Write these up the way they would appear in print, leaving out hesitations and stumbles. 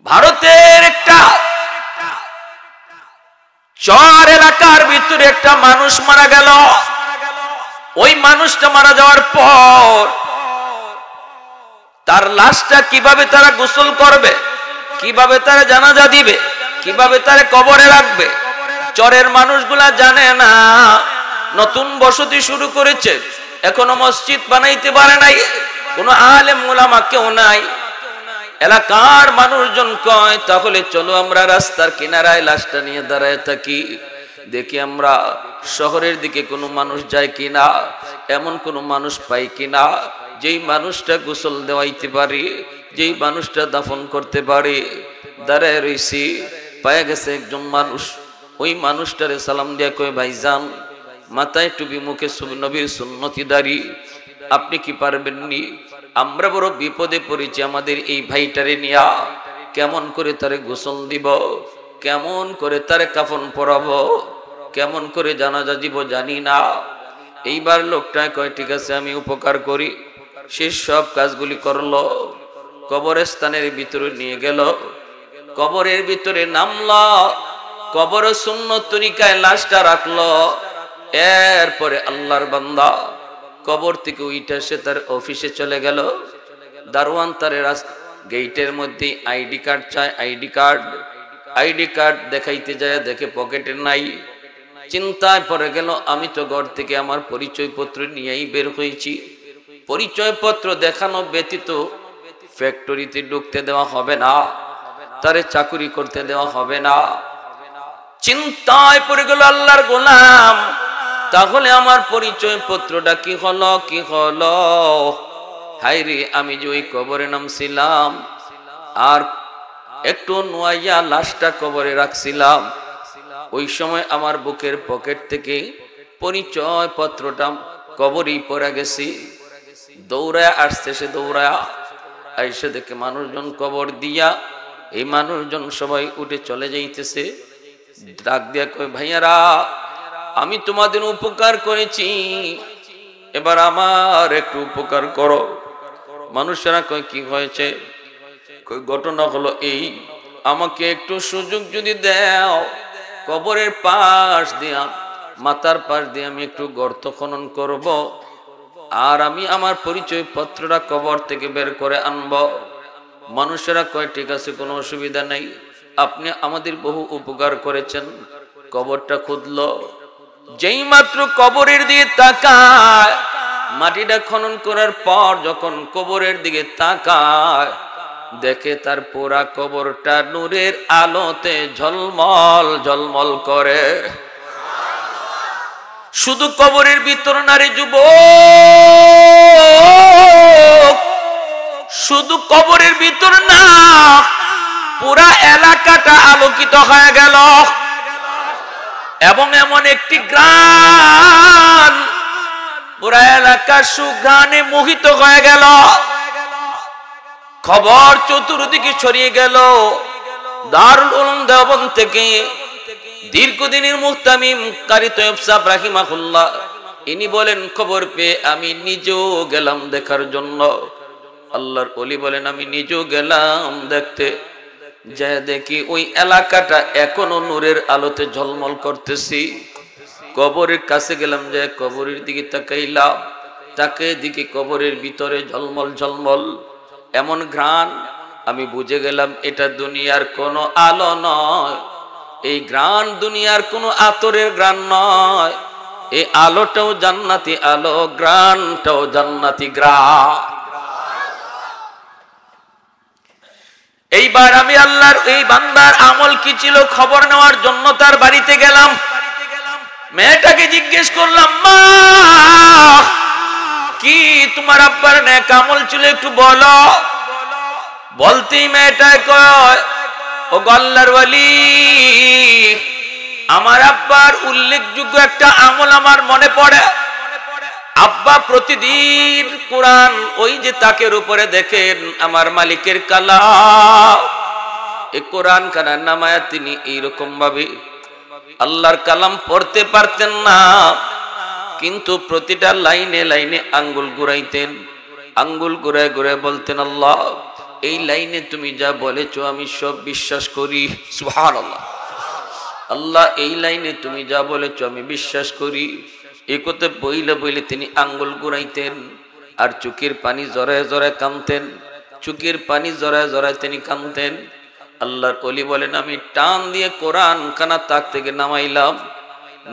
ভারতের একটা চর এলাকার ভিতরে একটা মানুষ মারা গেল। ওই মানুষটা মারা যাওয়ার পর তার লাশটা কিভাবে তারা গোসল করবে, কিভাবে তারা জানাজা দিবে, কিভাবে তারা কবরে রাখবে, চরের মানুষগুলা জানে না। নতুন বসতি শুরু করেছে, এখনো মসজিদ বানাইতে পারে নাই, কোনো আলেম উলামা কেউ নাই। এলাকার মানুষজন কয় তাহলে চলো আমরা রাস্তার কিনারায় লাশটা নিয়ে দাঁড়ায় থাকি, দেখি আমরা শহরের দিকে কোনো মানুষ যায় কিনা, এমন কোনো মানুষ পাই কিনা যেই মানুষটা গোসল দেওয়াইতে পারি, যেই মানুষটা দাফন করতে পারি। দাঁড়ায় রইছি, পায়ে গেছে একজন মানুষ। ওই মানুষটারে সালাম দিয়া কয় ভাইজান, মাথায় টুপি, মুখে নবীর সুন্নতি দাড়ি, আপনি কি পারবেননি? আমরা বড় বিপদে পড়েছি, আমাদের এই ভাইটারে নিয়া কেমন করে তারে গোসল দিব, কেমন করে তারে কাফন পরাবো, কেমন করে জানাজা দিব জানি না। এইবার লোকটা কয় ঠিক আছে আমি উপকার করি। সে সব কাজগুলি করলো, কবরস্থানের ভিতরে নিয়ে গেল, কবরের ভিতরে নামলো, কবর সুন্নত তরিকায় লাশটা রাখলো। এরপরে আল্লাহর বান্দা কবর থেকে উইঠা সে তার অফিসে চলে গেল। দারোয়ান তার গেটের মধ্যে আইডি কার্ড চায়, আইডি কার্ড দেখাইতে যায়, দেখে পকেটে নাই। চিন্তায় পড়ে গেল, আমি তো ঘর থেকে আমার পরিচয় পত্র নিয়েই বের হয়েছি, পরিচয় পত্র দেখানো ব্যতীত ফ্যাক্টরিতে ঢুকতে দেওয়া হবে না, তারে চাকুরি করতে দেওয়া হবে না। চিন্তায় পড়ে গেল আল্লাহর গোলাম, তাহলে আমার পরিচয় পত্রটা কি হলো, কি হলো? হায়রে, আমি যে ওই কবরে নামছিলাম আর একটু নোয়াইয়া লাশটা কবরে রাখছিলাম, ওই সময় আমার বুকের পকেট থেকে পরিচয় পত্রটা কবরেই পড়ে গেছি। দৌড়ায় আসছে সে, দৌড়ায় আইসে দেখে মানুষজন কবর দিয়া, এই মানুষজন সবাই উঠে চলে যাইতেছে। ডাক দিয়া কয় ভাইয়ারা, আমি তোমাদের উপকার করেছি, এবার আমার একটু উপকার করো। মানুষেরা কয় কি হয়েছে? কই ঘটনা হলো এই, আমাকে একটু সুযোগ যদি দাও, কবরের পাশ দিয়া, মাথার পাশ দিয়ে আমি একটু গর্ত খনন করব, আর আমি আমার পরিচয় পত্রটা কবর থেকে বের করে আনব। মানুষেরা কয় ঠিক আছে, কোনো অসুবিধা নাই, আপনি আমাদের বহু উপকার করেছেন। কবরটা খুঁজলো, যেই মাত্র কবরের দিকে তাকায়, মাটিটা খনন করার পর যখন কবরের দিকে তাকায়, দেখে তার পুরা কবরটা নূরের আলোতে ঝলমল ঝলমল করে। শুধু কবরের ভিতর নারী যুবক, শুধু কবরের ভিতর না, পুরা এলাকাটা আলোকিত হয়ে গেল। এবং এমন একটি গ্রাম, পুরা এলাকা সুঘ্রাণে মোহিত হয়ে গেল। খবর চতুর্দিকে ছড়িয়ে গেল। দারুল উলুম দেওবন্দ থেকে দীর্ঘদিনের মুহতামিম কারি তৈয়ব সাহেব রাহিমাহুল্লাহ, ইনি বলেন খবর পেয়ে আমি নিজেও গেলাম দেখার জন্য। আল্লাহর ওলি বলেন আমি নিজেও গেলাম দেখতে, যা দেখি ওই এলাকাটা এখনো নূরের আলোতে ঝলমল করতেছি। কবরের কাছে গেলাম, যে কবরের দিকে তাকাইলাম, তাকে দিকে কবরের ভিতরে ঝলমল ঝলমল এমন ঘ্রাণ, আমি বুঝে গেলাম এটা দুনিয়ার কোনো আলো নয়, এই ঘ্রাণ দুনিয়ার কোনো আতরের ঘ্রাণ নয়, এই আলোটাও জান্নাতি আলো, ঘ্রাণটাও জান্নাতি ঘ্রাণ। এইবার আমি আল্লাহর এই বান্দার আমল কি ছিল খবর নেওয়ার জন্য তার বাড়িতে গেলাম। মেয়েটাকে জিজ্ঞেস করলাম, মা কি তোমার আব্বার নেক আমল ছিল একটু বলো। বলতেই মেয়েটা কয়, ও আল্লাহর ওয়ালি, আমার আব্বার উল্লেখযোগ্য একটা আমল আমার মনে পড়ে। আব্বা প্রতিদিন কোরআন, ওই যে তাকের উপরে দেখেন আমার মালিকের কালাম, এই কোরআন খানার নামায়া তিনি এইরকম ভাবে আল্লাহর কালাম পড়তে পারতেন না, কিন্তু প্রতিটা লাইনে লাইনে আঙ্গুল ঘুরাইতেন, আঙ্গুল ঘুরায় ঘুরায় বলতেন আল্লাহ এই লাইনে তুমি যা বলেছো আমি সব বিশ্বাস করি। সুবহানাল্লাহ। আল্লাহ এই লাইনে তুমি যা বলেছো আমি বিশ্বাস করি। এই কথা বইলে বইলে তিনি আঙ্গুল ঘুরাইতেন আর চোখের পানি জড়ায় জড়ায় কাঁদতেন, চোখের পানি জড়ায় জড়ায় তিনি কাঁদতেন। আল্লাহর ওলি বলেন আমি টান দিয়ে কোরআন খানা তাক থেকে নামাইলাম,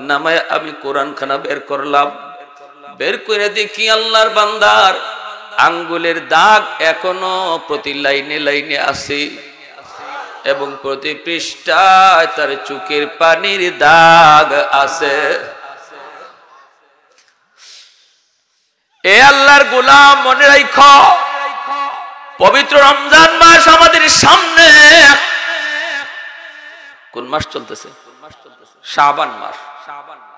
নামায় আমি কোরআন খানা বের করলাম, বের করে দেখি আল্লাহর বান্দার আঙ্গুলের দাগ এখনো প্রতি লাইনে লাইনে আছে এবং প্রতি পৃষ্ঠায় তার চোখের পানির দাগ আছে। এ আল্লাহর গোলাম মনে রাখো, পবিত্র রমজান মাস আমাদের সামনে। কোন মাস চলতেছে? শাবান মাস।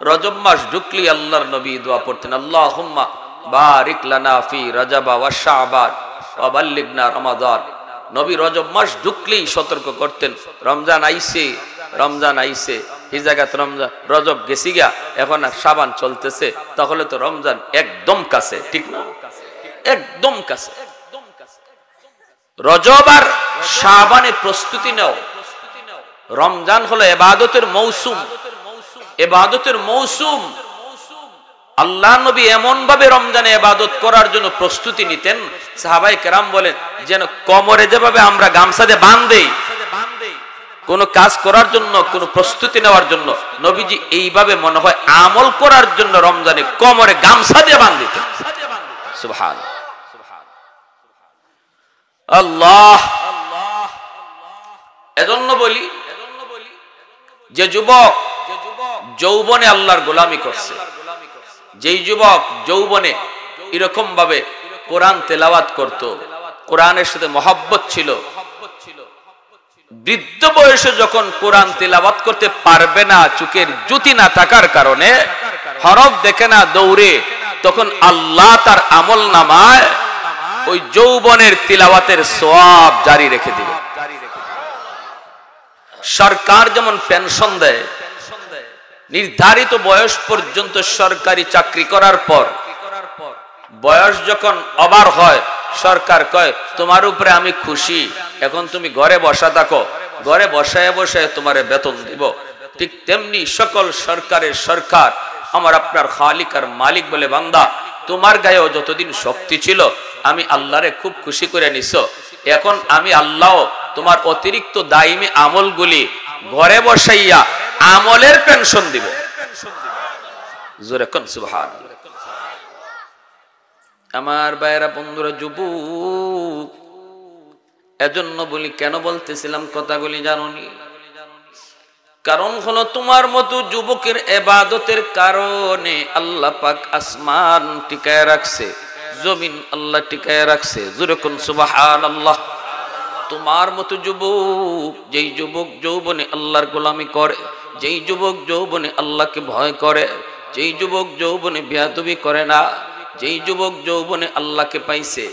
রজব মাস ঢুকলি আল্লাহর নবী দোয়া পড়তেন, আল্লাহুম্মা বারিক লানা ফি রজব ওয়া শাবান ওয়া বাল্লিগনা রমাদান। নবী রজব মাস ঢুকলেই সতর্ক করতেন, রমজান আইছে, রমজান আইছে। এই জায়গাতে রমজান, রজব গেছি গা, এখন আর শাবান চলতেছে, তাহলে তো রমজান একদম কাছে, ঠিক না? একদম কাছে। রজব আর শাবানে প্রস্তুতি নাও। রমজান হলো ইবাদতের মৌসুম, ইবাদতের মৌসুম। আল্লাহ নবী এমন ভাবে রমজানে ইবাদত করার জন্য প্রস্তুতি নিতেন, সাহাবায়ে কেরাম বলেন যেন কোমরে যেভাবে আমরা গামছা দিয়ে বাঁধি কোন কাজ করার জন্য, কোন প্রস্তুতি নেওয়ার জন্য, নবীজি এইভাবে মনে হয় আমল করার জন্য রমজানে কোমরে গামছা দিয়ে বাঁধ দিতেন। সুবহানাল্লাহ। আল্লাহ। এজন্য বলি যে যুবক যৌবনে আল্লাহর গোলামি করছে, যেই যুবক যৌবনে এরকম ভাবে কোরআন তেলাওয়াত করত, কোরআনের সাথে মহব্বত ছিল, বৃদ্ধ বয়সে যখন কোরআন তেলাওয়াত করতে পারবে না, চোখের জ্যোতি না থাকার কারণে, হরফ দেখে না দৌড়ে, তখন আল্লাহ তার আমল নামায় ওই যৌবনের তিলাওয়াতের সওয়াব জারি রেখে দিবে। সরকার যেমন পেনশন দেয়, নির্ধারিত বয়স পর্যন্ত সরকারি চাকরি করার পর বয়স যখন ওভার হয়, সরকার কয় তোমার উপরে আমি খুশি, এখন তুমি ঘরে বসা থাকো, ঘরে বসায় বসায় তোমারে বেতন দিব। ঠিক তেমনি সকল সরকারের সরকার আমার আপনার খালিক আর মালিক বলে, বান্দা তোমার গায়েও যতদিন শক্তি ছিল আমি আল্লাহরে খুব খুশি করে নিছো, এখন আমি আল্লাহ তোমার অতিরিক্ত দায়মি আমলগুলি ঘরে বসাইয়া আমলের পেনশন দিব। জোরে কোন সুবহানাল্লাহ। আমার ভাইরা বন্ধুরা যুবক, এজন্য বলি, কেন বলতেছিলাম কথাগুলি জানোনি? কারণ হলো তোমার মতো যুবকের ইবাদতের কারণে আল্লাহ পাক আসমান টিকায় রাখছে, জমিন আল্লাহ টিকায় রাখছে। জোরে কোন সুবহানাল্লাহ। তোমার মতো যুবক, যেই যুবক যৌবনে আল্লাহর গোলামি করে, যেই যুবক যৌবনে আল্লাহকে ভয় করে, যেই যুবক যৌবনে বেয়াদবি করে না, যেই যুবক যৌবনে আল্লাহকে পাইছে,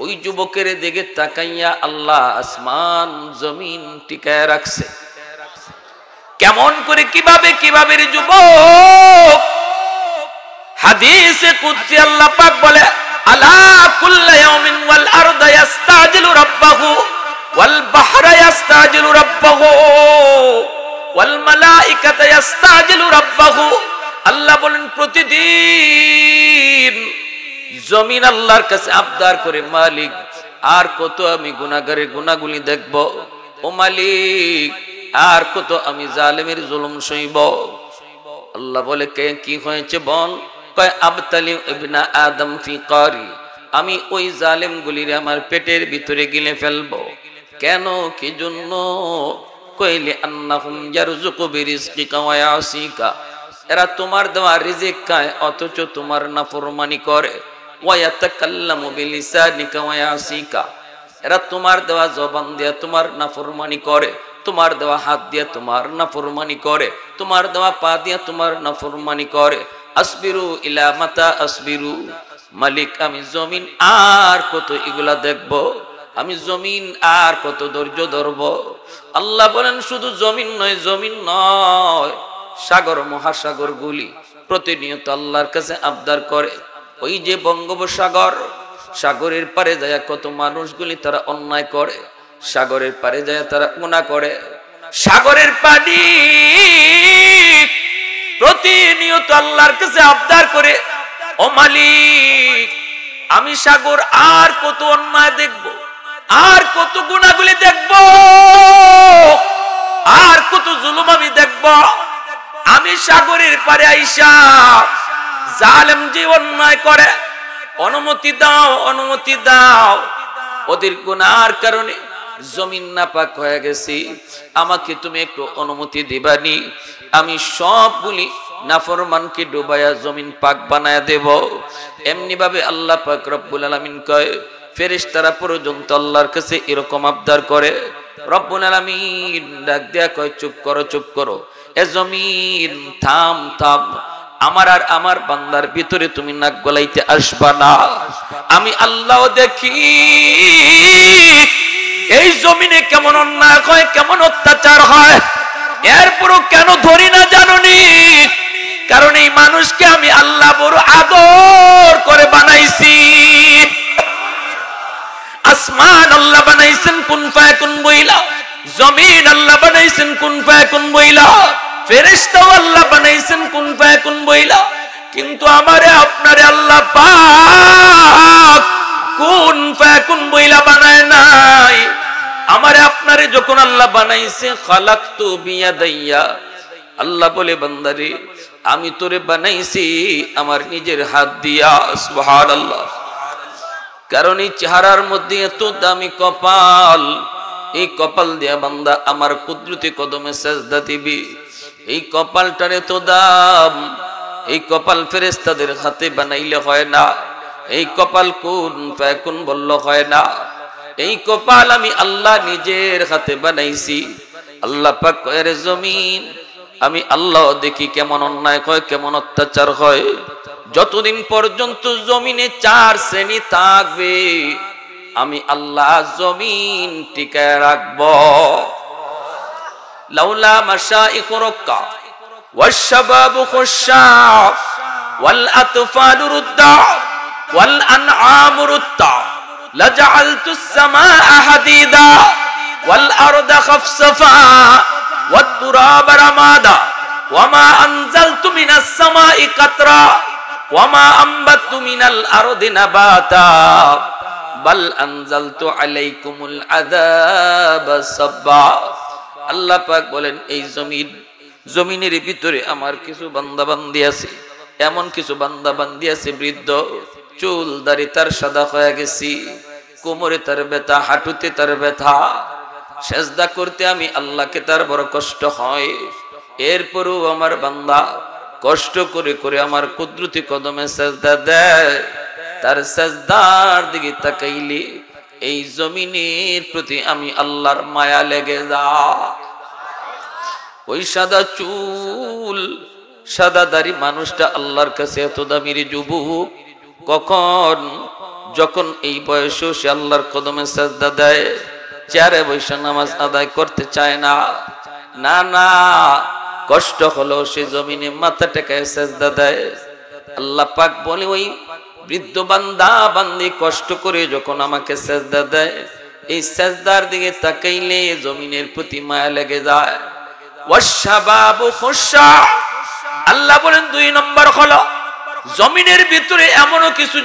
ওই যুবকের দিকে তাকাইয়া আল্লাহ আসমান জমিন টিকায় রাখছে। কেমন করে, কিভাবে কিভাবে রে যুবক? হাদিসে কুদসি আল্লাহ পাক বলে, আলা কুল্লা ইয়াউমিন ওয়াল আরদা ইস্তাজিলু রাব্বাহু ওয়াল বাহরা ইস্তাজিলু রাব্বাহু ওয়াল মালাইকাতু ইস্তাজিলু রাব্বাহু। আল্লাহ বলেন প্রতিদিন জমিন আল্লাহর কাছে আবদার করে, মালিক আর কত আমি গুনাহগারের গুনাহগুলি দেখব, ও মালিক আর কত আমি জালেমের জুলুম সইব। আল্লাহ বলে, কে কি হয়েছে বল? কয় আবতালি ইবনা আদম ফি কারি, আমি ওই জালেম গুলির আমার পেটের ভিতরে গিলে ফেলবো। কেন, কি জন্য? কইলে আন্নাহুম ইয়ারযুকু বিরিজকিকা ওয়া ইয়াসিকা, এরা তোমার দেওয়া রিজিক খায় অথচ তোমার নাফরমানি করে। ওয়া ইয়াতাকাল্লামু বিলিসানিকা ওয়া ইয়াসিকা, এরা তোমার দেওয়া জবান দিয়ে তোমার নাফরমানি করে, তোমার দেওয়া হাত দিয়ে তোমার নাফরমানি করে, তোমার দেওয়া পা দিয়ে তোমার নাফরমানি করে। আসবিরু ইলা মাতা আসবিরু, মালিক আমি জমিন আর কত এগুলা দেখব, আমি জমিন আর কত ধৈর্য ধরব। আল্লাহ বলেন শুধু জমিন নয়, জমিন নয়, সাগর মহাসাগর গুলি প্রতিনিয়ত আল্লাহর কাছে আবদার করে। ওই যে বঙ্গোপসাগর, সাগরের পারে যায় কত মানুষগুলি তারা অন্যায় করে, সাগরের পারে যায় তারা গুনাহ করে। সাগরের পানি প্রতিনিয়ত আল্লাহর কাছে আবদার করে, ও মালিক আমি সাগর আর কত অন্যায় দেখব, আর কত গুনাহগুলি দেখব, আর কত জুলুম আমি দেখব। আমি সাগরের পারে আইসা জালেম যে অন্যায় করে, অনুমতি দাও, অনুমতি দাও। ওদের গুনার কারণে জমিন নাপাক হয়ে গেছে, আমাকে তুমি একটু অনুমতি দিবানি, আমি সবগুলি নাফরমানকে ডুবাইয়া জমিন পাক বানায়া দেব। এমনি ভাবে আল্লাহ পাক রব্বুল আলামিন কয়, ফেরেশতারা পর্যন্ত আল্লাহর কাছে এরকম আবদার করে। রব্বুল আলামিন ডাক দেয়া কয়, চুপ করো, চুপ করো, এ জমিন থাম, থাম, আমার আর আমার বান্দার ভিতরে তুমি নাক গলাইতে আসবা না। আমি আল্লাহ দেখি এই জমিনে কেমন অন্যায় হয়, কেমন অত্যাচার হয়, এরপরও কেন ধরি না জানুনি? কারণ এই মানুষকে আমি আল্লাহ বড় আদর করে বানাইছি। আসমান আল্লাহ বানাইছেন কুন ফায়াকুন বইলা, জমিন আল্লাহ বানাইছেন কুন ফায়াকুন বইলা, ফেরেশতাও আল্লাহ বানাইছেন কুন ফায়াকুন বইলা। কিন্তু আমারে আপনারে আল্লাহ পাক কুন ফায়াকুন বইলা বানায় নাই। আমারে আপনারে যখন আল্লাহ বানাইছে, খালাকতু বিয়াদাইয়া, আল্লাহ বলে বান্দারে আমি তোরে বানাইছি আমার নিজের হাত দিয়া। সুবহানাল্লাহ। কারণ এই চেহারার মধ্যে এত দামি কপাল, এই কপাল দিয়া বান্দা আমার কুদরতি কদমে সেজদা দিবি। এই কপালটার এত দাম, এই কপাল ফেরেশতাদের হাতে বানাইলে হয় না, এই কপাল কুন ফায়াকুন বলল হয় না। এই কপাল আমি আল্লাহ নিজের হাতে বানাইছি। আল্লাহ পাক কয়, রে জমিন আমি আল্লাহ দেখি কেমন অন্যায় হয়, কেমন অত্যাচার হয়। যতদিন পর্যন্ত জমিনে 4 শ্রেণী থাকবে, আমি আল্লাহ জমিন টিকায় রাখব। লাউলা মাশাইখ রক্কা ওয়াশ-শাবাবু খুশশাব ওয়াল আতফালু রুদ্দা ওয়াল আনআমু রুত্তা লাজআলতুস সামাআ হাদিদা ওয়াল আরদা খাফসাফা ওয়াত তুরাবা রামাদা ওয়ামা আনজালতু মিনাস সামাই কাতরা ওয়ামা আম্বাতু মিনাল আরদি নাবাতা বাল আনজালতু আলাইকুমুল আযাবা সাব্বা। আল্লাহ পাক বলেন, এই জমিনের ভিতরে আমার কিছু বান্দা বান্দি আছে, এমন কিছু বান্দা বান্দি আছে বৃদ্ধ, চুল দাড়ি তার সাদা হয়ে গেছি, কোমরে তার ব্যথা, হাঁটুতে তার ব্যথা, সেজদা করতে আমি আল্লাহকে তার বড় কষ্ট হয়। এরপরও আমার বান্দা কষ্ট করে করে আমার কুদরতি কদমে সেজদা দেয়। তার সেজদার দিকে তাকাইলে এই জমিনের প্রতি আমি আল্লাহর মায়া লেগে যায়। ওই সাদা চুল সাদা দাড়ি মানুষটা আল্লাহর কাছে এত দামির যুবক, কখন যখন এই বয়সেও সে আল্লাহর কদমে সেজদা দেয়, চেয়ারে বসে নামাজ আদায় করতে চায় না। না না, কষ্ট হলো সে জমিনে মাথা টেকায় সেজদা দেয়। আল্লাহ পাক বলে, ওই বৃদ্ধ বান্দা বান্দি কষ্ট করে যখন আমাকে সেজদা দেয়, এই সেজদার দিকে তাকাইলে জমিনের প্রতি মায়া লেগে যায়। ওয়াশ-শাবাবু খুশশা, আল্লাহ বলেন 2 নম্বর হলো জমিনের ভিতরে এমনও কিছু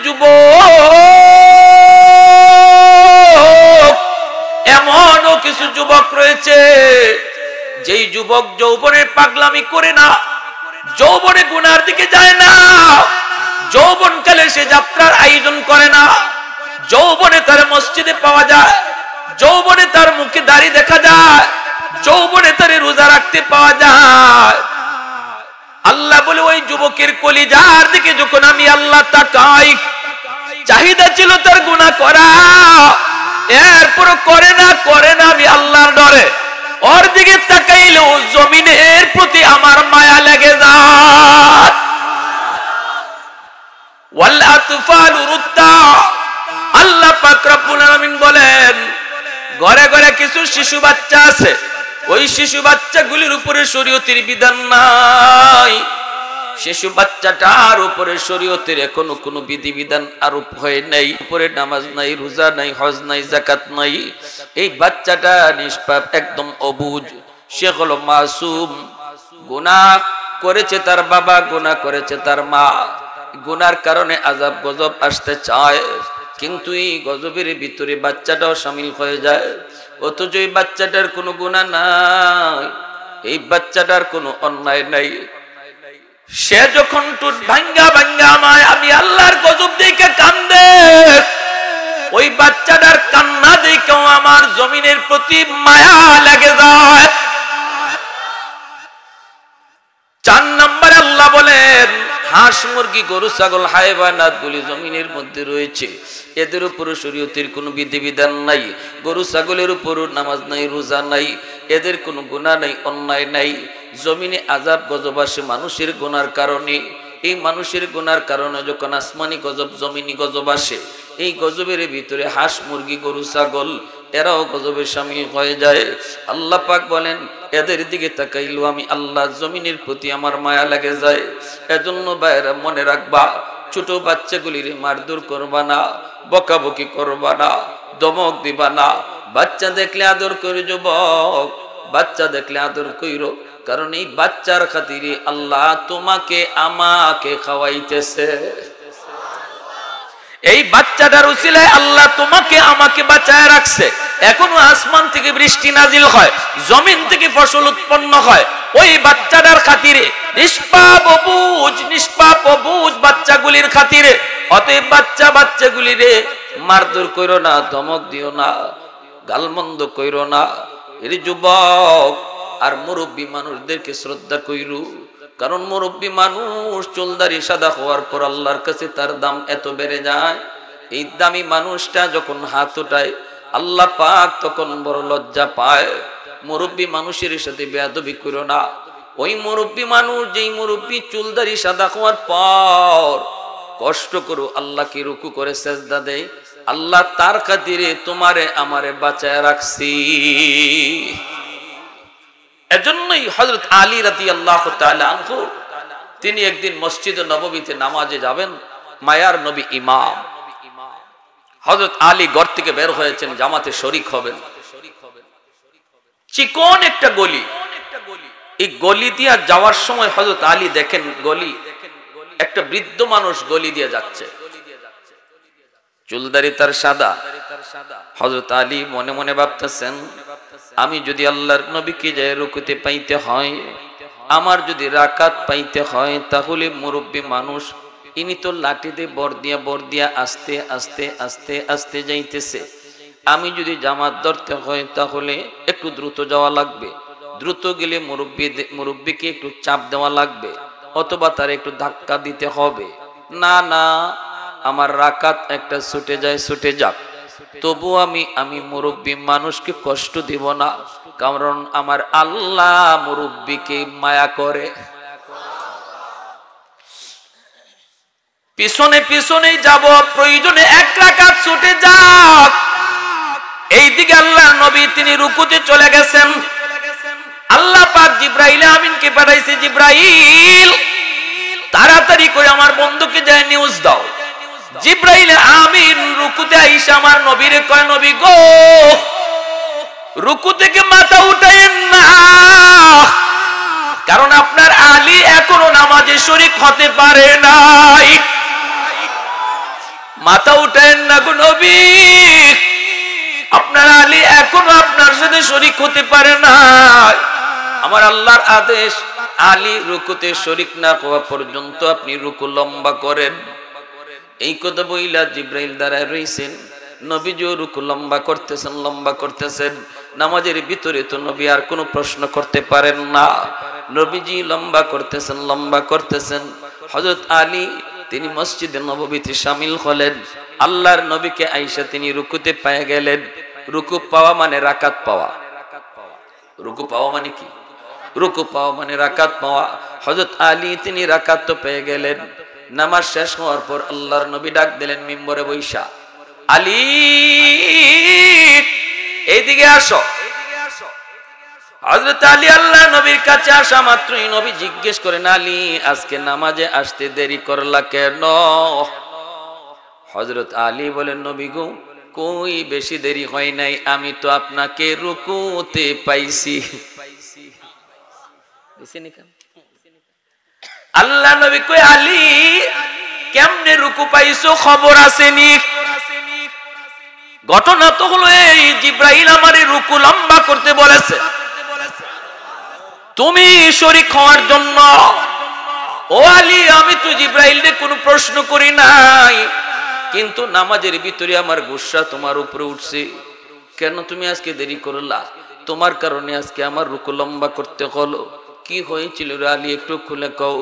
যুবক রয়েছে, যেই যুবক যৌবনের পাগলামি করে না, যৌবনে গুনার দিকে যায় না, যৌবনকালে সে যাত্রার আয়োজন করে না, যৌবনে তার মসজিদে পাওয়া যায়, যৌবনে তার মুখে দাড়ি দেখা যায়, যৌবনে তার রোজা রাখতে পাওয়া যায়। আল্লাহ বলে, ওই যুবকের কলিজার দিকে যখন আমি আল্লাহ তাকাই, চাহিদা ছিল তার গুনাহ করা, এরপর করে না আমি আল্লাহর ডরে ওর দিকে তাকাইলেও জমিনের প্রতি আমার মায়া লেগে যায়। ওয়াল আতফালু রুদ্দা, আল্লাহ পাক রব্বুল আলামিন বলেন, ঘরে ঘরে কিছু শিশু বাচ্চা আছে, ওই শিশু বাচ্চাগুলির উপরে শরীয়তের বিধান নাই। শিশু বাচ্চাটার উপরে শরীয়তের এখনো কোনো বিধিবিধান আরোপ হয় নাই, উপরে নামাজ নাই, রোজা নাই, হজ নাই, যাকাত নাই। এই বাচ্চাটা নিষ্পাপ, একদম অবুঝ, সে হলো মাসুম। গুনাহ করেছে তার বাবা, গুনাহ করেছে তার মা, গুনার কারণে আযাব গজব আসতে চায়, কিন্তু এই গজবের ভিতরে বাচ্চাটাও শামিল হয়ে যায়। অথচ এই বাচ্চাটার কোনো গুনাহ নাই, এই বাচ্চাটার কোনো অন্যায় নাই। সে যখন টুট ভাঙ্গা ভাঙ্গা আমায় আমি আল্লাহর গজব দেখে কান্দে, ওই বাচ্চাটার কান্না দেখেও আমার জমিনের প্রতি মায়া লেগে যায়। 4 নম্বরে আল্লাহ বলেন, হাঁস মুরগি গরু ছাগল হায়ওয়ানাত গুলি জমিনের মধ্যে রয়েছে, এদের উপর শরীয়তের কোনো বিধিবিধান নাই। গরু ছাগলের উপর নামাজ নাই, রোজা নাই, এদের কোনো গুনাহ নাই, অন্যায় নাই। জমিনে আযাব গজব আসে মানুষের গুনার কারণে। এই মানুষের গুনার কারণে যখন আসমানি গজব, জমিনি গজব আসে, এই গজবের ভিতরে হাঁস মুরগি গরু ছাগল এরাও গজবে শামিল হয়ে যায়। আল্লাহ পাক বলেন, এদের দিকে তাকাইলো আমি আল্লাহ, জমিনের প্রতি আমার মায়া লাগে যায়। এজন্য ভাইরা মনে রাখবা, ছোট বাচ্চাগুলির মারধর করবা না, বকাবকি করবা না, দমক দিবা না। বাচ্চা দেখলে আদর করে, যুবক বাচ্চা দেখলে আদর কইরো, কারণ এই বাচ্চার খাতিরে আল্লাহ তোমাকে আমাকে খাওয়াইতেছে। এই বাচ্চাটার উসিলায় আল্লাহ তোমাকে আমাকে বাঁচায় রাখছে। এখনো আসমান থেকে বৃষ্টি নাজিল হয়, জমিন থেকে ফসল উৎপন্ন হয় ওই বাচ্চাটার খাতিরে, নিষ্পাপ অবুঝ বাচ্চাগুলির খাতিরে। অতএব বাচ্চাগুলিরে মারধর কইরো না, ধমক দিও না, গালমন্দ কইরো না। এর যুবক আর মুরব্বী মানুষদেরকে শ্রদ্ধা কইরু, কারণ মুরব্বী মানুষ চুলদারি সাদা হওয়ার পর আল্লাহর কাছে তার দাম এত বেড়ে যায়। এই দামি মানুষটা যখন হাত উঠায় আল্লাহ পাক তখন বড় লজ্জা পায়। মুরব্বী মানুষের সাথে বেয়াদবি করো না। ওই মুরব্বী মানুষ, যেই মুরব্বী চুলদারি সাদা হওয়ার পর কষ্ট করো আল্লাহকে রুকু করে সেজদা দেয়, আল্লাহ তার খাতিরে তোমারে আমারে বাঁচায় রাখছি। এজন্যই হযরত আলী রাদিয়াল্লাহু তাআলা আনহু তিনি একদিন মসজিদে নববীতে নামাজে যাবেন, মায়ার নবী ইমাম হযরত আলী ঘর থেকে বের হয়েছেন, জামাতে শরীক হবেন। চিকন একটা গলি, এই গলি দিয়ে যাওয়ার সময় হযরত আলী দেখেন গলি, একটা বৃদ্ধ মানুষ গলি দিয়ে যাচ্ছে, চুলদারি তার সাদা। হযরত আলী মনে মনে ভাবতেছেন, আমি যদি আল্লাহর নবীকে যায় রুকুতে পাইতে হয়, আমার যদি রাকাত পাইতে হয়, তাহলে মুরব্বী মানুষ ইনি তো লাঠিতে বর দিয়া আস্তে আস্তে আস্তে আস্তে যাইতেছে। আমি যদি জামাত ধরতে হয় তাহলে একটু দ্রুত যাওয়া লাগবে, দ্রুত গেলে মুরব্বীকে একটু চাপ দেওয়া লাগবে, অথবা তার একটু ধাক্কা দিতে হবে। না না, আমার রাকাত একটা ছুটে যাক, তবু আমি মুরব্বী মানুষকে কষ্ট দিব না, কারণ আমার আল্লাহ মুরব্বীকে মায়া করে। পিছনে যাব, প্রয়োজনে এক রাকাত ছুটে যাক। এইদিকে আল্লাহর নবী তিনি রুকুতে চলে গেছেন। আল্লাহ পাক জিবরাইল আমিনকে পাঠাইছে, জিবরাইল তাড়াতাড়ি করে আমার বন্ধুকে যায় নিউজ দাও। জিবরাইল আমিন রুকুতে আইসা আমার নবীরে কয়, নবী গো, রুকু থেকে মাথা উঠায়েন না, কারণ আপনার আলী এখনো নামাজে শরীক হতে পারে নাই। মাথা উঠায়েন না গো নবী, আপনার আলী এখনো আপনার সাথে শরীক হতে পারে নাই। আমার আল্লাহর আদেশ, আলী রুকুতে শরীক না হওয়া পর্যন্ত আপনি রুকু লম্বা করেন। এই কথা বইলা জিবরাইল দাঁড়ায় রইছেন, নবীজি রুকু লম্বা করতেছেন। নামাজের ভিতরে তো নবী আর কোনো প্রশ্ন করতে পারেন না, নবীজি লম্বা করতেছেন। হযরত আলী তিনি মসজিদে নববীতে শামিল হলেন। আল্লাহর নবীকে আয়েশা তিনি রুকুতে পেয়ে গেলেন। রুকু পাওয়া মানে রাকাত পাওয়া। রুকু পাওয়া মানে কি? রুকু পাওয়া মানে রাকাত পাওয়া। হযরত আলী তিনি রাকাত তো পেয়ে গেলেন। নামাজ শেষ হওয়ার পর আল্লাহর নবী ডাক দিলেন মিম্বরে বৈশা, আলী এইদিকে আসো। হযরত আলী আল্লাহ নবীর কাছে আসা মাত্রই নবী জিজ্ঞেস করেন, আলী আজকে নামাজে আসতে দেরি করলা কেন? হযরত আলী বলেন, নবী গো কই বেশি দেরি হয় নাই, আমি তো আপনাকে রুকুতে পাইছি। আল্লাহ নবী কই, আলী কেমনে রুকু পাইছো, খবর আসেনি? ঘটনা তো হলো এই, জিব্রাইল আমারে রুকু লম্বা করতে বলেছে, তুমি শরীক হওয়ার জন্য। ও আলী, আমি তো জিব্রাইলকে কোনো প্রশ্ন করি নাই, কিন্তু নামাজের ভিতরে আমার গুসা তোমার উপরে উঠছে, কেন তুমি আজকে দেরি করলা? তোমার কারণে আজকে আমার রুকু লম্বা করতে হলো। কি হয়েছিল রে আলী, একটু খুলে কও।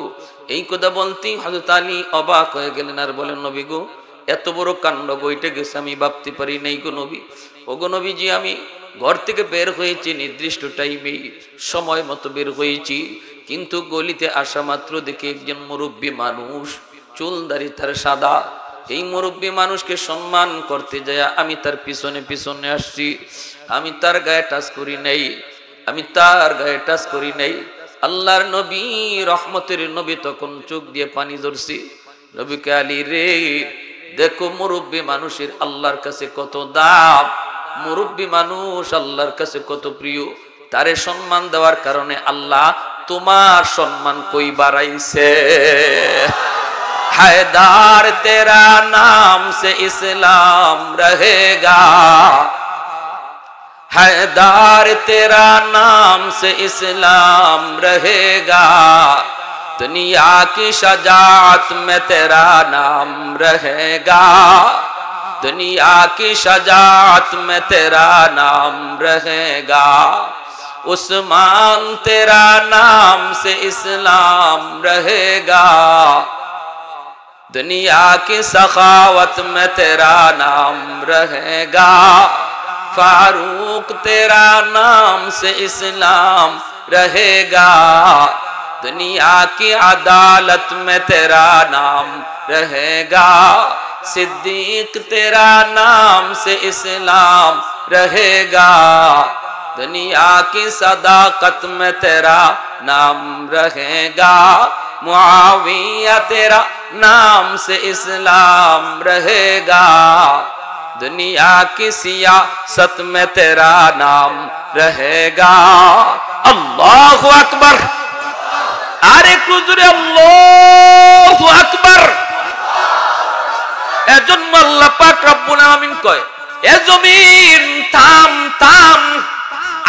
এই কথা বলতেই হযরত আলী অবাক হয়ে গেলেন আর বলেন, নবী গো এত বড় কাণ্ড বইটা গেছে আমি ভাবতে পারি নাই গো নবী। ও গো নবীজি, আমি ঘর থেকে বের হয়েছি নির্দিষ্ট টাইমে, সময় মতো বের হয়েছি, কিন্তু গলিতে আসা মাত্র দেখি একজন মুরব্বী মানুষ, চুল দাড়ি তার সাদা। এই মুরব্বী মানুষকে সম্মান করতে যায় আমি তার পিছনে পিছনে আসছি, আমি তার গায়ে টাচ করি নাই, আমি তার গায়ে টাচ করি নাই। আল্লাহর নবী রহমতের নবী তখন চোখ দিয়ে পানি ধরছি। নবীকে, আলী রে দেখো মুরব্বী মানুষের আল্লাহর কাছে কত দাম, মুরব্বী মানুষ আল্লাহর কাছে কত প্রিয়, তারে সম্মান দেওয়ার কারণে আল্লাহ তোমার সম্মান কই বাড়াইছে। हैदार तेरा नाम से इस्लाम रहेगा, हैदार तेरा नाम से इस्लाम रहेगा, दुनिया की शजाअत में तेरा नाम रहेगा, दुनिया की शजाअत में तेरा नाम रहेगा, उस्मान तेरा नाम से इस्लाम रहेगा, दुनिया की सखावत में तेरा नाम रहेगा, फारूक तेरा नाम से इस्लाम रहेगा, दुनिया की अदालत में तेरा नाम रहेगा, सिद्दीक तेरा नाम से इस्लाम रहेगा, दुनिया की सदाकत में तेरा नाम रहेगा, मुआविया तेरा नाम से इस्लाम रहेगा, दुनिया की सियासत में तेरा नाम रहेगा। अल्लाहु अकबर, अरे कुजरे अल्लाहु अकबर। एजন্য আল্লাহ পাক রব্বুল আলামিন কয়, এ জমিন থাম থাম,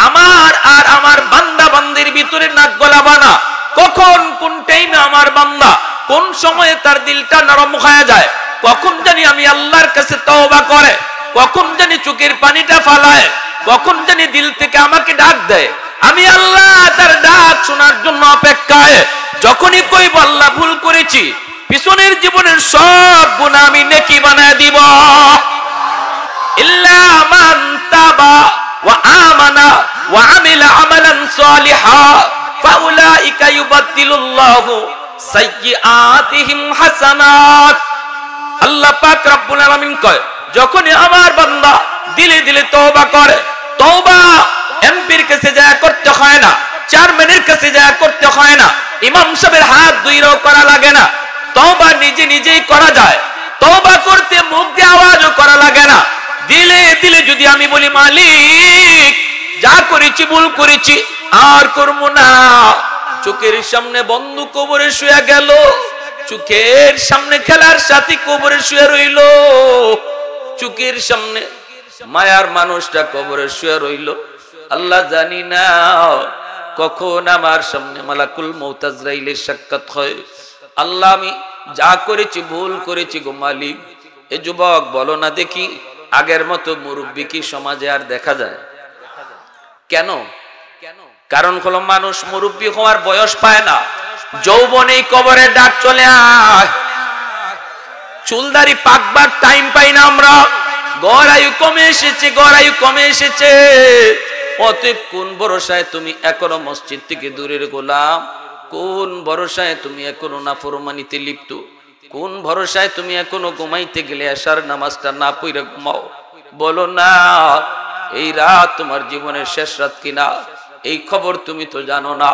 আমার আর আমার বান্দা বান্দির ভিতরে নাক গলাবা না। কখন কোন টাইমে আমার বান্দা কোন সময়ে তার দিলটা নরম হয়ে যায়, কখন জানি আমি আল্লাহর কাছে তওবা করে, কখন জানি চোখের পানিটা ফালায়, কখন জানি দিল থেকে আমাকে ডাক দেয়, আমি আল্লাহ তার ডাক শোনার জন্য অপেক্ষায়। যখনই কইব আল্লাহ ভুল করেছি, পিছনের জীবনের সব গুনাহ আমি নেকি বানায় দিব। ইল্লা মান তাবা ওয়া আমানা ওয়া আমিলা আমালান সালিহা ফাউলাইকা ইউবাদদিলুল্লাহু সাইয়্যাতিহিম হাসানাত। আল্লাহ পাক রব্বুল আলামিন কয়, যখনই আমার বান্দা দিলে দিলে তওবা করে, তওবা এমপির কাছে যায় করতে হয় না, চেয়ারম্যানের কাছে যায় করতে হয় না, ইমাম সাহেবের হাত ধুইরাও করা লাগে না, তওবা নিজে নিজেই করা যায়। তওবা করতে মুখ দিয়ে আওয়াজও করা লাগে না। দিলে দিলে যদি আমি বলি, মালিক যা করেছি ভুল করেছি আর করব না, চোখের সামনে বন্ধু কবরে শুয়ে গেল, চোখের সামনে খেলার সাথী কবরে শুয়ে রইল, চোখের সামনে মায়ার মানুষটা কবরে শুয়ে রইল। আল্লাহ জানি না কখন আমার সামনে মালাকুল মউত আজরাইলের সাক্ষাৎ হয়। আল্লাহ আমি যা করেছি ভুল করেছি গো মালিক। এ যুবক বলো না দেখি, আগের মতো মুরব্বী কি সমাজে আর দেখা যায়? কেন? কারণ হলো মানুষ মুরব্বী হওয়ার বয়স পায় না, যৌবনেই কবরের ডাক চলে আয়, চুলদারি পাকবার টাইম পাই না আমরা, গড়ায়ু কমে এসেছে, গড়ায়ু কমে এসেছে। অতএব কোন ভরসায় তুমি এখনো মসজিদ থেকে দূরের গোলাম? কোন ভরসায় তুমি এখনো নাফরমানিতে লিপ্ত? কোন ভরসায় তুমি এখনো ঘুমাইতে গেলে এশার নামাজটা না পড়ে ঘুমাও? বলো না, এই রাত তোমার জীবনের শেষ রাত কিনা? এই খবর তুমি তো জানো না।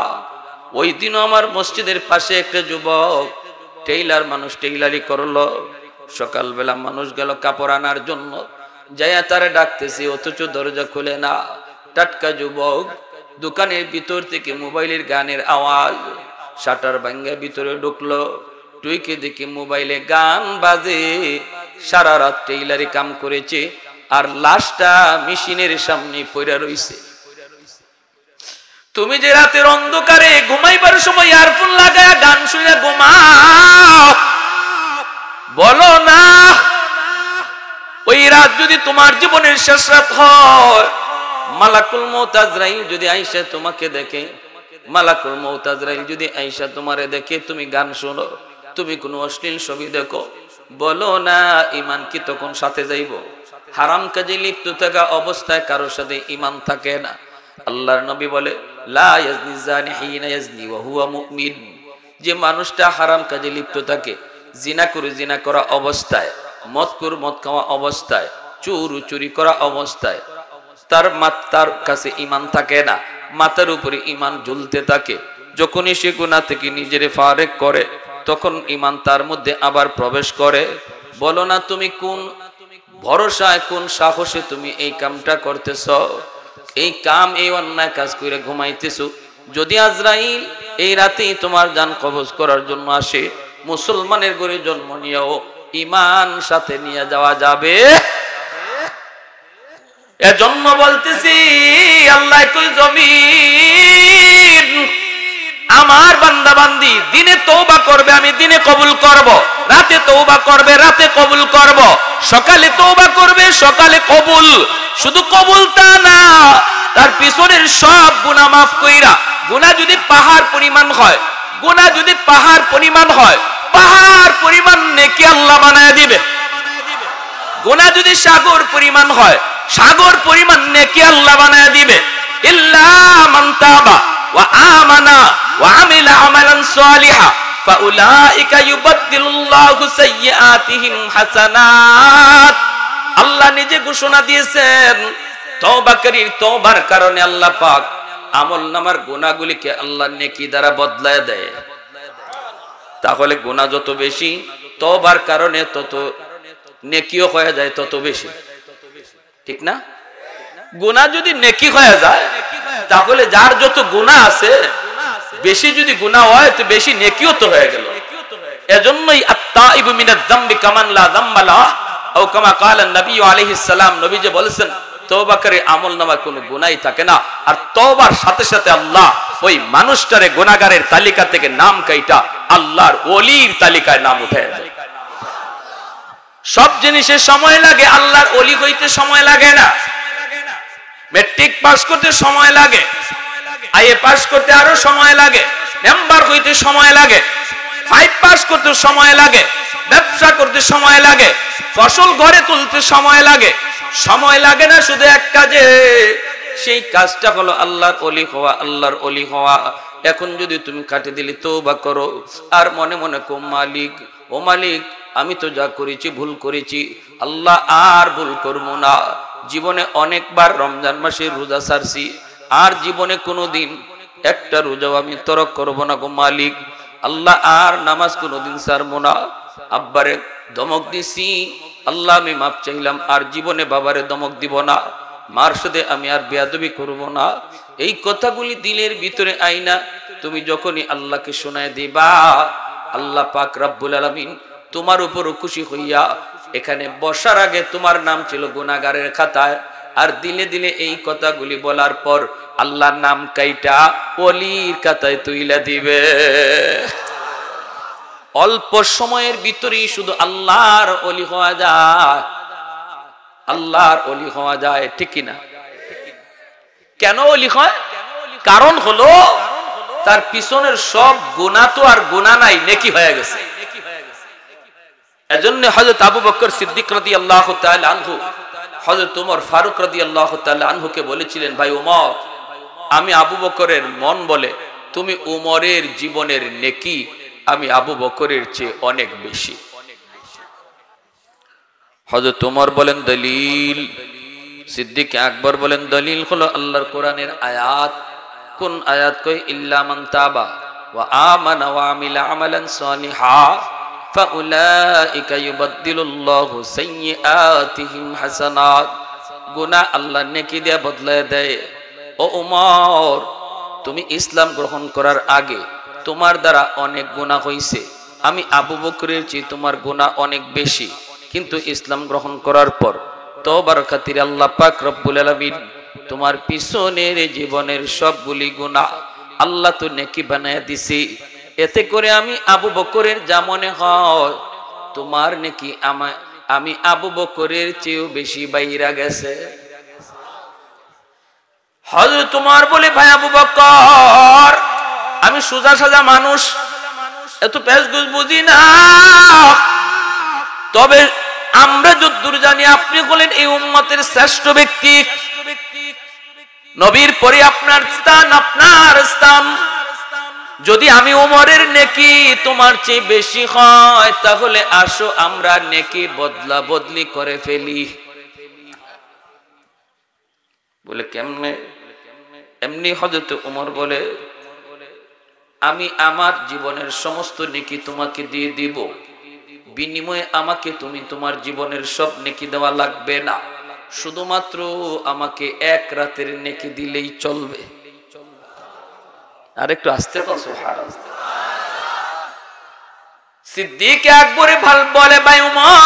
ওই দিনও আমার মসজিদের পাশে একটা যুবক টেইলার মানুষ টেইলারি করলো, সকালবেলা মানুষ গেল কাপড় আনার জন্য, যাইয়া তারা ডাকতেছি অথচ দরজা খুলে না। টাটকা যুবক দোকানের ভিতর থেকে মোবাইলের গানের আওয়াজ, শাটার ভাঙ্গা ভিতরে ঢুকলো, টুইকে দেখি মোবাইলে গান বাজে। সারা রাত টেইলারি কাম করেছে আর লাশটা মেশিনের সামনে পড়ে রইছে। তুমি যে রাতের অন্ধকারে ঘুমাইবার সময় ইয়ারফোন লাগায় গান শুনে ঘুমাও, বলো না ওই রাত যদি তোমার জীবনের শেষ রাত হয়, মালাকুল মউত আজরাইল যদি আয়েশা তোমাকে দেখে, মালাকুল মউত আজরাইল যদি আয়েশা তোমারে দেখে তুমি গান শোনো, তুমি কোনো অশ্লীল ছবি দেখো, বলো না ঈমান কি তখন সাথে যাইব? হারাম কাজে লিপ্ত থাকা অবস্থায় কারোর সাথে ঈমান থাকে না। আল্লাহর নবী বলে লা ইয়াজনি জানি হিনা ইয়াজনি ওয়া হুয়া মুমিন, যে মানুষটা হারাম কাজে লিপ্ত থাকে, জিনা করে জিনা করা অবস্থায়, মদখোর মদ খাওয়া অবস্থায়, চুরি করা অবস্থায়, তার কাছে ঈমান থাকে না, মাথার উপরে ঈমান ঝুলতে থাকে। যখনই সে গুনাহ থেকে নিজের ফারেক করে তখন ঈমান তার মধ্যে আবার প্রবেশ করে। বলো না তুমি কোন ভরসায় কোন সাহসে তুমি এই কামটা করতেছ? এই কাম এই অন্যায় কাজ করে ঘুমাইতেছ। যদি আজরাইল এই রাতেই তোমার জান কবজ করার জন্য আসে, মুসলমানের ঘরে জন্ম নিয়েও ঈমান সাথে নিয়ে যাওয়া যাবে। এজন্য বলতেছি আল্লাহ কই জমিন আমার বান্দা বান্দি দিনে তওবা করবে, আমি দিনে কবুল করব, রাতে তওবা করবে, রাতে কবুল করব, সকালে তওবা করবে, সকালে কবুল। শুধু কবুল তা না, তার পিছনের সব গুনাহ মাফ কইরা, গুনাহ যদি পাহাড় পরিমাণ হয়, গুনাহ যদি পাহাড় পরিমাণ হয়, পাহাড় পরিমাণ নেকি আল্লাহ বানায় দিবে। গুনাহ যদি সাগর পরিমাণ হয়, সাগর পরিমাণ নেকি আল্লাহ বানায় দিবে। ইল্লা মান তাবা ওয়া আমানা ওয়া আমিলা আমালান সালিহা ফাউলাইকা ইউবাদদিলুল্লাহু সাইয়্যাতিহিম হাসানাত। আল্লাহ নিজে ঘোষণা দিয়েছেন তওবাকারীর তওবার কারণে আল্লাহ পাক আমলনামার গুনাহগুলিকে আল্লাহ নেকি দ্বারা বদলায় দেয়। তাহলে গুনাহ যত বেশি, তওবার কারণে তত নেকিও হয়ে যায় তত বেশি, ঠিক না? গুনাহ যদি নেকি হয়ে যায় তাহলে যার যত গুনাহ আছে, বেশি যদি গুনাহ হয় তো বেশি নেকিও তো হয়ে গেল। এজন্যই আত-তাইবু মিনাজ যামবি কামান লা যামবা লা, ও কামা ক্বালা নবী আলাইহিস সালাম, নবী যে বলেছেন তওবাকারী আমলনামায় কোনো গুনাহই থাকে না। আর তওবার সাথে সাথে আল্লাহ ওই মানুষটারে গুনাহগারের তালিকা থেকে নাম কাইটা আল্লাহর ওলির তালিকায় নাম উঠায় দেয়। সব জিনিসের সময় লাগে, আল্লাহর ওলি হইতে সময় লাগে না। ম্যাট্রিক পাস করতে সময় লাগে, আইএ পাস করতে আরো সময় লাগে, নাম্বার হইতে সময় লাগে, 5 পাস করতে সময় লাগে, ব্যবসা করতে সময় লাগে, ফসল ঘরে তুলতে সময় লাগে। সময় লাগে না শুধু এক কাজে, সেই কাজটা হলো আল্লাহর ওলি হওয়া, আল্লাহর ওলি হওয়া। এখন যদি তুমি কাটে দিলে তওবা করো আর মনে মনে কো মালিক, ও মালিক আমি তো যা করেছি ভুল করেছি, আল্লাহ আর ভুল করবো না। জীবনে অনেকবার রমজান মাসে রোজা ছাড়ছি, আর জীবনে কোনোদিন একটা রোজাও আমি তরক করবো না গো মালিক। আল্লাহ আর নামাজ কোনোদিন ছাড়বো না। আব্বারে ধমক দিছি, আল্লাহ আমি মাপ চাইলাম, আর জীবনে বাবারে ধমক দিব না। মার সাথে আমি আর বেয়াদবি করবো না। এই কথাগুলি দিলের ভিতরে আইনা তুমি যখনই আল্লাহকে শোনায় দিবা, আল্লাহ পাক রব্বুল আলামিন তোমার উপর খুশি হইয়া, এখানে বসার আগে তোমার নাম ছিল গুনাহগারের খাতায়, আর দিলে দিলে এই কথাগুলি বলার পর আল্লাহর নাম কাইটা ওলির খাতায় তুইলা দিবে। অল্প সময়ের ভিতরেই শুধু আল্লাহর ওলি হওয়া যায়, আল্লাহর ওলি হওয়া যায়, ঠিক কিনা? কেন ওলি হয়? কারণ হলো তার পিছনের সব গুনাহ তো আর গুনাহ নাই, নেকি হয়ে গেছে। এজন্য হযরত আবু বকর সিদ্দিক রাদিয়াল্লাহু তাআলা আনহু হযরত ওমর ফারুক রাদিয়াল্লাহু তাআলা আনহুকে বলেছিলেন, ভাই ওমর, আমি আবু বকরের মন বলে তুমি ওমরের জীবনের নেকি আমি আবু বকরের চেয়ে অনেক বেশি। হযরত ওমর বলেন দলিল, সিদ্দিক আকবর বলেন দলিল হলো আল্লাহর কোরআনের আয়াত, কোন আয়াত কই ইল্লা মান তাবা ওয়া আমানা ওয়া আমিলা আমালান সালিহা ফাউলাইকা ইউবাদদিলুল্লাহু সাইয়্যাতিহিম হাসানাত। গুনাহ আল্লাহ নেকি দিয়ে বদলায় দেয়। ও উমর, তুমি ইসলাম গ্রহণ করার আগে তোমার দ্বারা অনেক গুনাহ হইছে, আমি আবু বকরের চেয়ে তোমার গুনাহ অনেক বেশি, কিন্তু ইসলাম গ্রহণ করার পর তওবার খাতিরে আল্লাহ পাক রব্বুল আলামিন তোমার পিছনের জীবনের সবগুলি গুনাহ আল্লাহ তো নেকি বানায় দিছি। এতে করে আমি আবু বকরের যা মনে হয় তোমার নেকি আমি আবু বকরের চেয়েও বেশি বাইরা গেছে। হযরত ওমর বলে, ভাই আবু বকর, আমি সোজা সাজা মানুষ, এত পেশগুজ বুঝি না, তবে আমরা যদ্দূর জানি আপনি বলেন এই উম্মতের শ্রেষ্ঠ ব্যক্তি, নবীর পরে আপনার স্থান। যদি আমি ওমরের নেকি তোমার চেয়ে বেশি হয়, তাহলে আসো আমরা নেকি বদলা বদলি করে ফেলি। বলে কেমনে? এমনি হযরত ওমর বলে, আমি আমার জীবনের সমস্ত নেকি তোমাকে দিয়ে দিব, বিনিময়ে আমাকে তুমি তোমার জীবনের সব নেকি দেওয়া লাগবে না, শুধুমাত্র আমাকে এক রাতের নেকি দিলেই চলবে। আর একটু আস্তে সিদ্দিক আকবর ভাল বলে, ভাই উমর,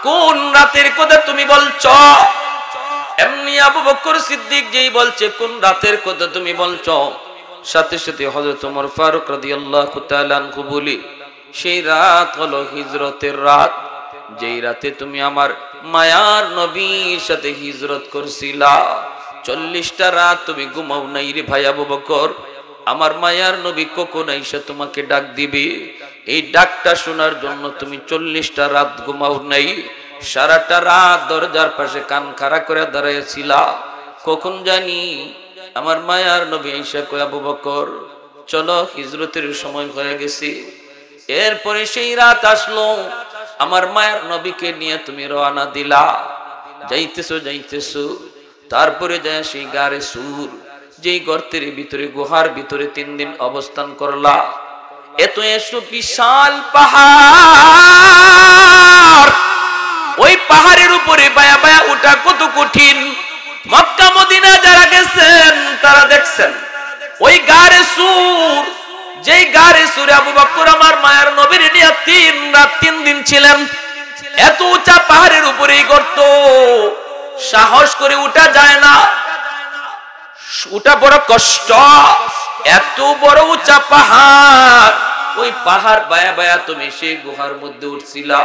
কোন রাতের কথা তুমি বলছো? এমনি আবু বকর সিদ্দিক যেই বলছে কোন রাতের কথা তুমি বলছো, সাথে সাথে হযরত ওমর ফারুক রাদিয়াল্লাহু তাআলা আনহু বলি, সেই রাত হলো হিজরতের রাত, যেই রাতে তুমি আমার মায়ার নবীর সাথে হিজরত করছিলা। 40টা রাত তুমি ঘুমাও নাই রে ভাই আবু বকর। আমার মায়ার নবী কখন আইসা তোমাকে ডাক দিবে, এই ডাকটা শোনার জন্য তুমি 40টা রাত ঘুমাও নাই। সারাটা রাত দরজার পাশে কান খাড়া করে দাঁড়াইছিলা। কখন জানি আমার মায়ার নবী আইসা কয়, আবু বকর চলো, হিজরতের সময় হয়ে গেছে। এরপরে সেই রাত আসলো, আমার মায়ার নবীকে নিয়ে তুমি রওনা দিলা, যাইতেছো। তারপরে যায় সেই গারে সুর, যেই গর্তের ভিতরে গুহার ভিতরে 3 দিন অবস্থান করলা। এত বিশাল পাহাড়, ওই পাহাড়ের উপরে বায়া বায়া ওঠা কত কঠিন। মক্কা মদিনা যারা গেছেন তারা দেখছেন ওই গারে সুর, যেই গারে সুরে আবু বকর আমার মায়ের নবীর নিয়ে 3 রাত 3 দিন ছিলেন। এত উঁচা পাহাড়ের উপরে গর্ত, সাহস করে উঠা যায় না, উঠা বড় কষ্ট। এত বড় উঁচা পাহাড়, ওই পাহাড় বায়া বায়া তুমি সেই গুহার মধ্যে উঠছিলা।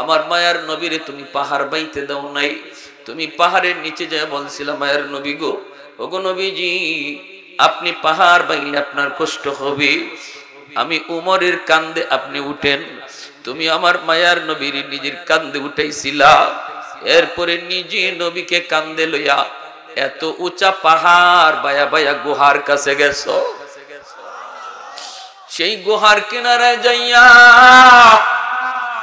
আমার মায়ার নবীরে তুমি পাহাড় বাইতে দাও নাই, তুমি পাহাড়ের নিচে যায় বলছিলা, মায়ার নবী গো, ওগো নবীজি, আপনি পাহাড় বাইলে আপনার কষ্ট হবে, আমি উমরের কান্দে আপনি উঠেন। তুমি আমার মায়ার নবীর নিজের কান্দে উঠাইছিলা, এরপরে নিজে নবীকে কান্দে লইয়া এত উঁচা পাহাড় বায়া বায়া গুহার কাছে গেছো। সেই গুহার কিনারায় যাইয়া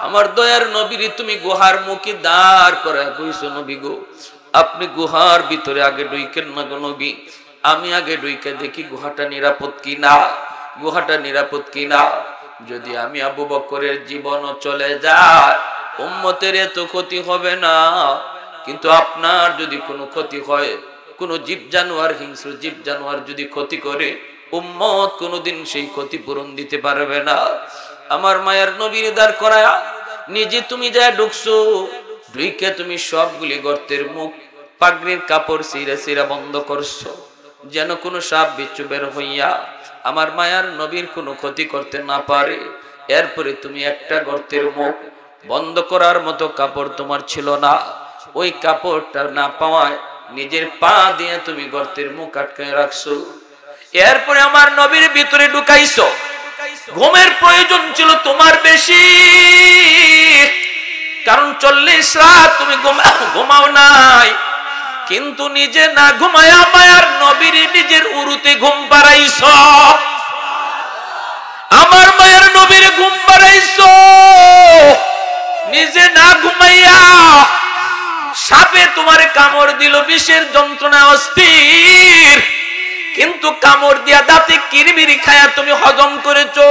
আমার দয়ার নবীর তুমি গুহার মুখে দাঁড় করে কইছো, নবী গো, আপনি গুহার ভিতরে আগে ঢুইকেন না গো নবী, আমি আগে ঢুইকে দেখি গুহাটা নিরাপদ কিনা, গুহাটা নিরাপদ কিনা। যদি আমি আবু বকরের জীবনও চলে যায়, উম্মতের এত ক্ষতি হবে না, কিন্তু আপনার যদি কোনো ক্ষতি হয়, কোনো জীব জানোয়ার, হিংস্র জীব জানোয়ার যদি ক্ষতি করে, উম্মত কোনোদিন সেই ক্ষতিপূরণ দিতে পারবে না। আমার মায়ের নবীর দাঁড় করায়া নিজে তুমি যা ঢুকছো, ঢুকে তুমি সবগুলি গর্তের মুখ পাগড়ির কাপড় চিরা চিরা বন্ধ করছো, যেন কোনো সাপ বিচ্ছু বের হইয়া আমার মায়ার নবীর কোনো ক্ষতি করতে না পারে। এরপরে তুমি একটা গর্তের মুখ বন্ধ করার মতো কাপড় তোমার ছিল না, ওই কাপড়টা না পাওয়ায় নিজের পা দিয়ে তুমি গর্তের মুখ আটকায় রাখছো। এরপরে আমার নবীর ভিতরে ঢুকাইছো। ঘুমের প্রয়োজন ছিল তোমার বেশি, কারণ 40 রাত তুমি ঘুমাও নাই, কিন্তু নিজে না ঘুমায়া মায়ার নবীর নিজের উরুতে ঘুম পাড়াইছো। আমার মায়ের নবীর ঘুম পাড়াইছো নিজে না ঘুমাইয়া। সাপে তোমারে কামড় দিল, বিষের যন্ত্রণায় অস্থির, কিন্তু কামড় দিয়া দাঁতে কিরমিরি খায়া তুমি হজম করেছো।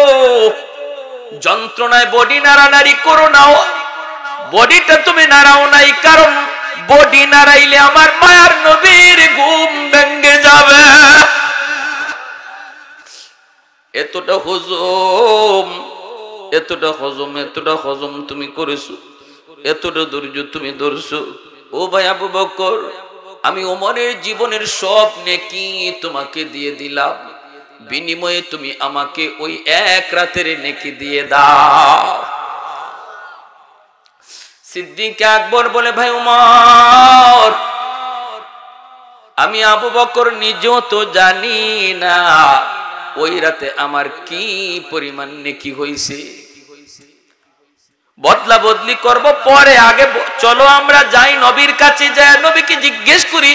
যন্ত্রণায় বডি নাড়ানাড়ি করো নাও, বডিটা তুমি নাড়াও নাই, কারণ বডি নাড়াইলে আমার মায়ার নবীর ঘুম ভেঙে যাবে। এতটা হজম, এতটা হজম, এতটা হজম তুমি করেছো, এতটা ধৈর্য তুমি ধরছো। ও ভাই আবু বকর, আমি ওমরের জীবনের সব নেকি তোমাকে দিয়ে দিলাম, বিনিময়ে তুমি আমাকে ওই এক রাতের নেকি দিয়ে দাও। সিদ্দিক আকবর বলে, ভাই ওমর, আমি আবু বকর নিজেও তো জানি না ওই রাতে আমার কি পরিমাণ নেকি হয়েছে। বদলা বদলি করব পরে, আগে চলো আমরা যাই নবীর কাছে, যাই নবীকে জিজ্ঞেস করি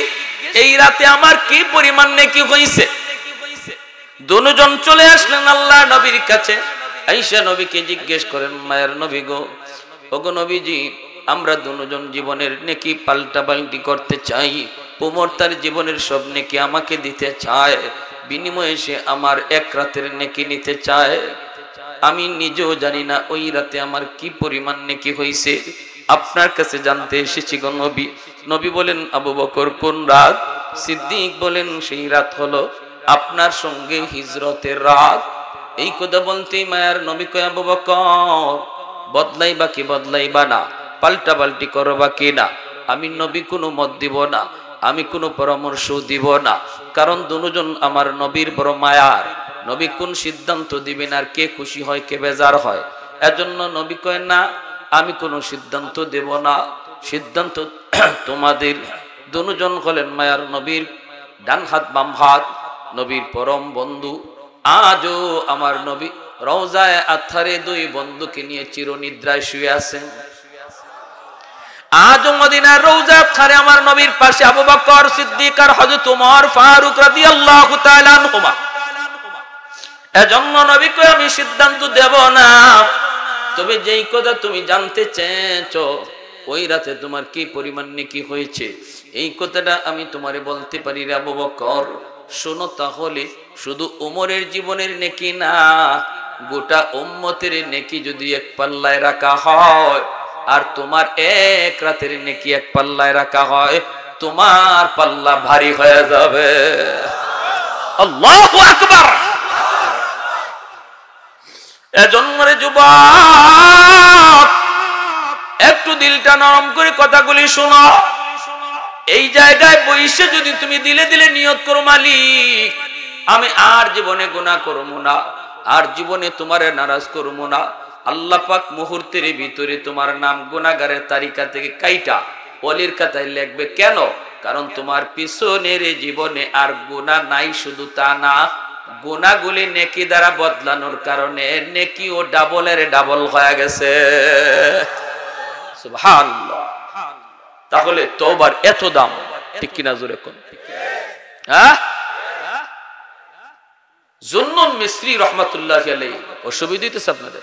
এই রাতে আমার কি পরিমাণ নেকি হয়েছে। দুজন চলে আসলেন আল্লাহ নবীর কাছে, আয়েশা নবীকে জিজ্ঞেস করেন, মায়ের নবী গো, ওগো নবীজি, আমরা দুজন জীবনের নেকি পাল্টা পাল্টি করতে চাই। ওমর তার জীবনের সব নেকি আমাকে দিতে চায়, বিনিময়ে সে আমার এক রাতের নেকি নিতে চায়। আমি নিজেও জানি না ওই রাতে আমার কি পরিমাণ নেকি হয়েছে, আপনার কাছে জানতে এসেছি গো নবী। নবী বলেন, আবু বকর কোন রাত? সিদ্দিক বলেন, সেই রাত হলো আপনার সঙ্গে হিজরতের রাত। এই কথা বলতেই মায়ার নবী কয়, আবু বকর, বদলাইবা কি বদলাইবা না, পাল্টা পাল্টি করবা কি না? আমি নবী কোনো মত দিব না, আমি কোনো পরামর্শ দিব না, কারণ দুজন আমার নবীর বড় মায়ার। নবী কোন সিদ্ধান্ত দিবেন আর কে খুশি হয় কে বেজার হয়, এজন্য নবী কয় না, আমি কোনো সিদ্ধান্ত দেব না, সিদ্ধান্ত তোমাদের। দুজন হলেন মায়ার নবীর ডান হাত বাম হাত, নবীর পরম বন্ধু। আজও আমার নবী রওজায়ে আতহারে দুই বন্ধুকে নিয়ে চিরনিদ্রায় শুয়ে আছেন। আজও মদিনার রওজায়ে আতহারে আমার নবীর পাশে আবু বকর সিদ্দিক আর হযরত ওমর ফারুক রাদিয়াল্লাহু তাআলা আনহুমা। এজন্য নবী কয়, আমি সিদ্ধান্ত দেব না, তবে যেই কথা তুমি জানতে চেয়েছো ওই রাতে তোমার কি পরিমাণ নেকি হয়েছে, এই কথাটা আমি তোমারে বলতে পারি রে আবু বকর। শোনো তাহলে, শুধু ওমরের জীবনের নেকি না, গোটা উম্মতের নেকি যদি এক পাল্লায় রাখা হয় আর তোমার এক রাতের নেকি এক পাল্লায় রাখা হয়, তোমার পাল্লা ভারী হয়ে যাবে। আল্লাহু আকবার। এজন্য রে যুবক, একটু দিলটা নরম করে কথাগুলি শোনো। এই জায়গায় বসে যদি তুমি দিলে দিলে নিয়ত করো, মালিক আমি আর জীবনে গুনাহ করব না, আর জীবনে তোমারে নারাজ করব না, আল্লাহ পাক মুহূর্তের ভিতরে তোমার নাম গুনাহগারের তালিকা থেকে কাইটা ওলির খাতায় লিখবে। কেন? কারণ তোমার পিছনের জীবনে আর গুনাহ নাই। শুধু তা না, গুনাহগুলি নেকি দ্বারা বদলানোর কারণে নেকি ও ডাবলের ডাবল হয়ে গেছে। সুবহানাল্লাহ। তাহলে তওবার এত দাম, ঠিক কিনা জোরে কোন? হ্যাঁ, জুন্নুন মিসরি রাহমাতুল্লাহি আলাইহি। অসুবিধা হইতেছে আপনাদের?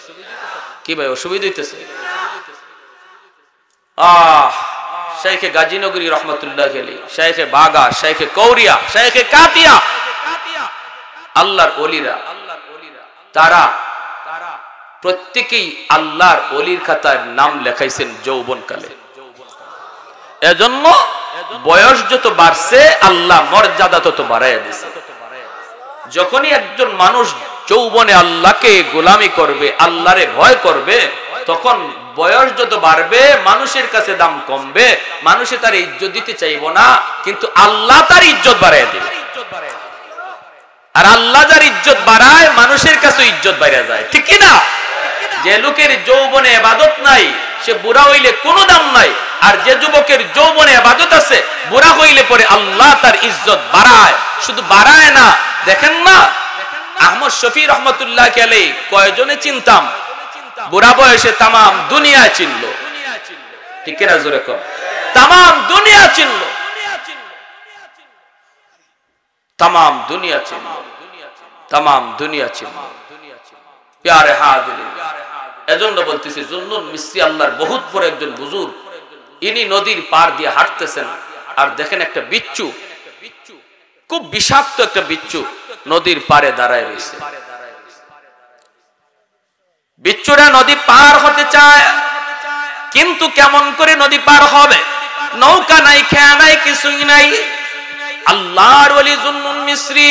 কি ভাই অসুবিধা হইতেছে? শাইখে গাজীনগরী রাহমাতুল্লাহি আলাইহি, শাইখে বাগা, শাইখে কৌরিয়া, শাইখে কাতিয়া, আল্লাহর ওলিরা, তারা প্রত্যেকেই আল্লাহর ওলির খাতায় নাম লেখাইছেন যৌবনকালে। এজন্য বয়স যত বাড়ছে আল্লাহ মর্যাদা তত বাড়াইয়া দিয়েছে। যখনই একজন মানুষ যৌবনে আল্লাহকে গোলামি করবে, আল্লাহরে ভয় করবে, তখন বয়স যত বাড়বে মানুষের কাছে দাম কমবে, মানুষে তার ইজ্জত দিতে চাইব না, কিন্তু আল্লাহ তার ইজ্জত বাড়াইয়া দেবে। আর আল্লাহ যার ইজ্জত বাড়ায় মানুষের কাছে ইজ্জত বাইরে যায়, ঠিক কি না? যে লোকের যৌবনে ইবাদত নাই সে বুড়া হইলে কোনো দাম নাই, আর যে যুবকের যৌবনে ইবাদত আছে বুড়া হইলে পরে আল্লাহ তার ইজ্জত বাড়ায়। শুধু বাড়ায় না, দেখেন না আহমদ শফি রহমতুল্লাহি আলাইহি কয়জনে চিনতাম, বুড়া বয়সে তাম দুনিয়া চিনলো, ঠিক কিনা জোরে কর? তাম দুনিয়া চিনলো, তাম দুনিয়া চিনলো, তাম দুনিয়া চিনলো। প্যারে হাজিরিন, এজন্য বলতেছি জুন্নুন মিসরি আল্লাহর বহুত বড় একজন বুজুর্গ। ইনি নদীর পার দিয়ে হাঁটতেছেন, আর দেখেন একটা বিচ্ছু, খুব বিষাক্ত একটা বিচ্ছু নদীর পারে দাঁড়ায় রয়েছে। বিচ্ছুরা নদী পার হতে চায়, কিন্তু কেমন করে নদী পার হবে? নৌকা নাই, খেয়া নাই, কিছুই নাই। আল্লাহর ওলি জুন্নুন মিসরি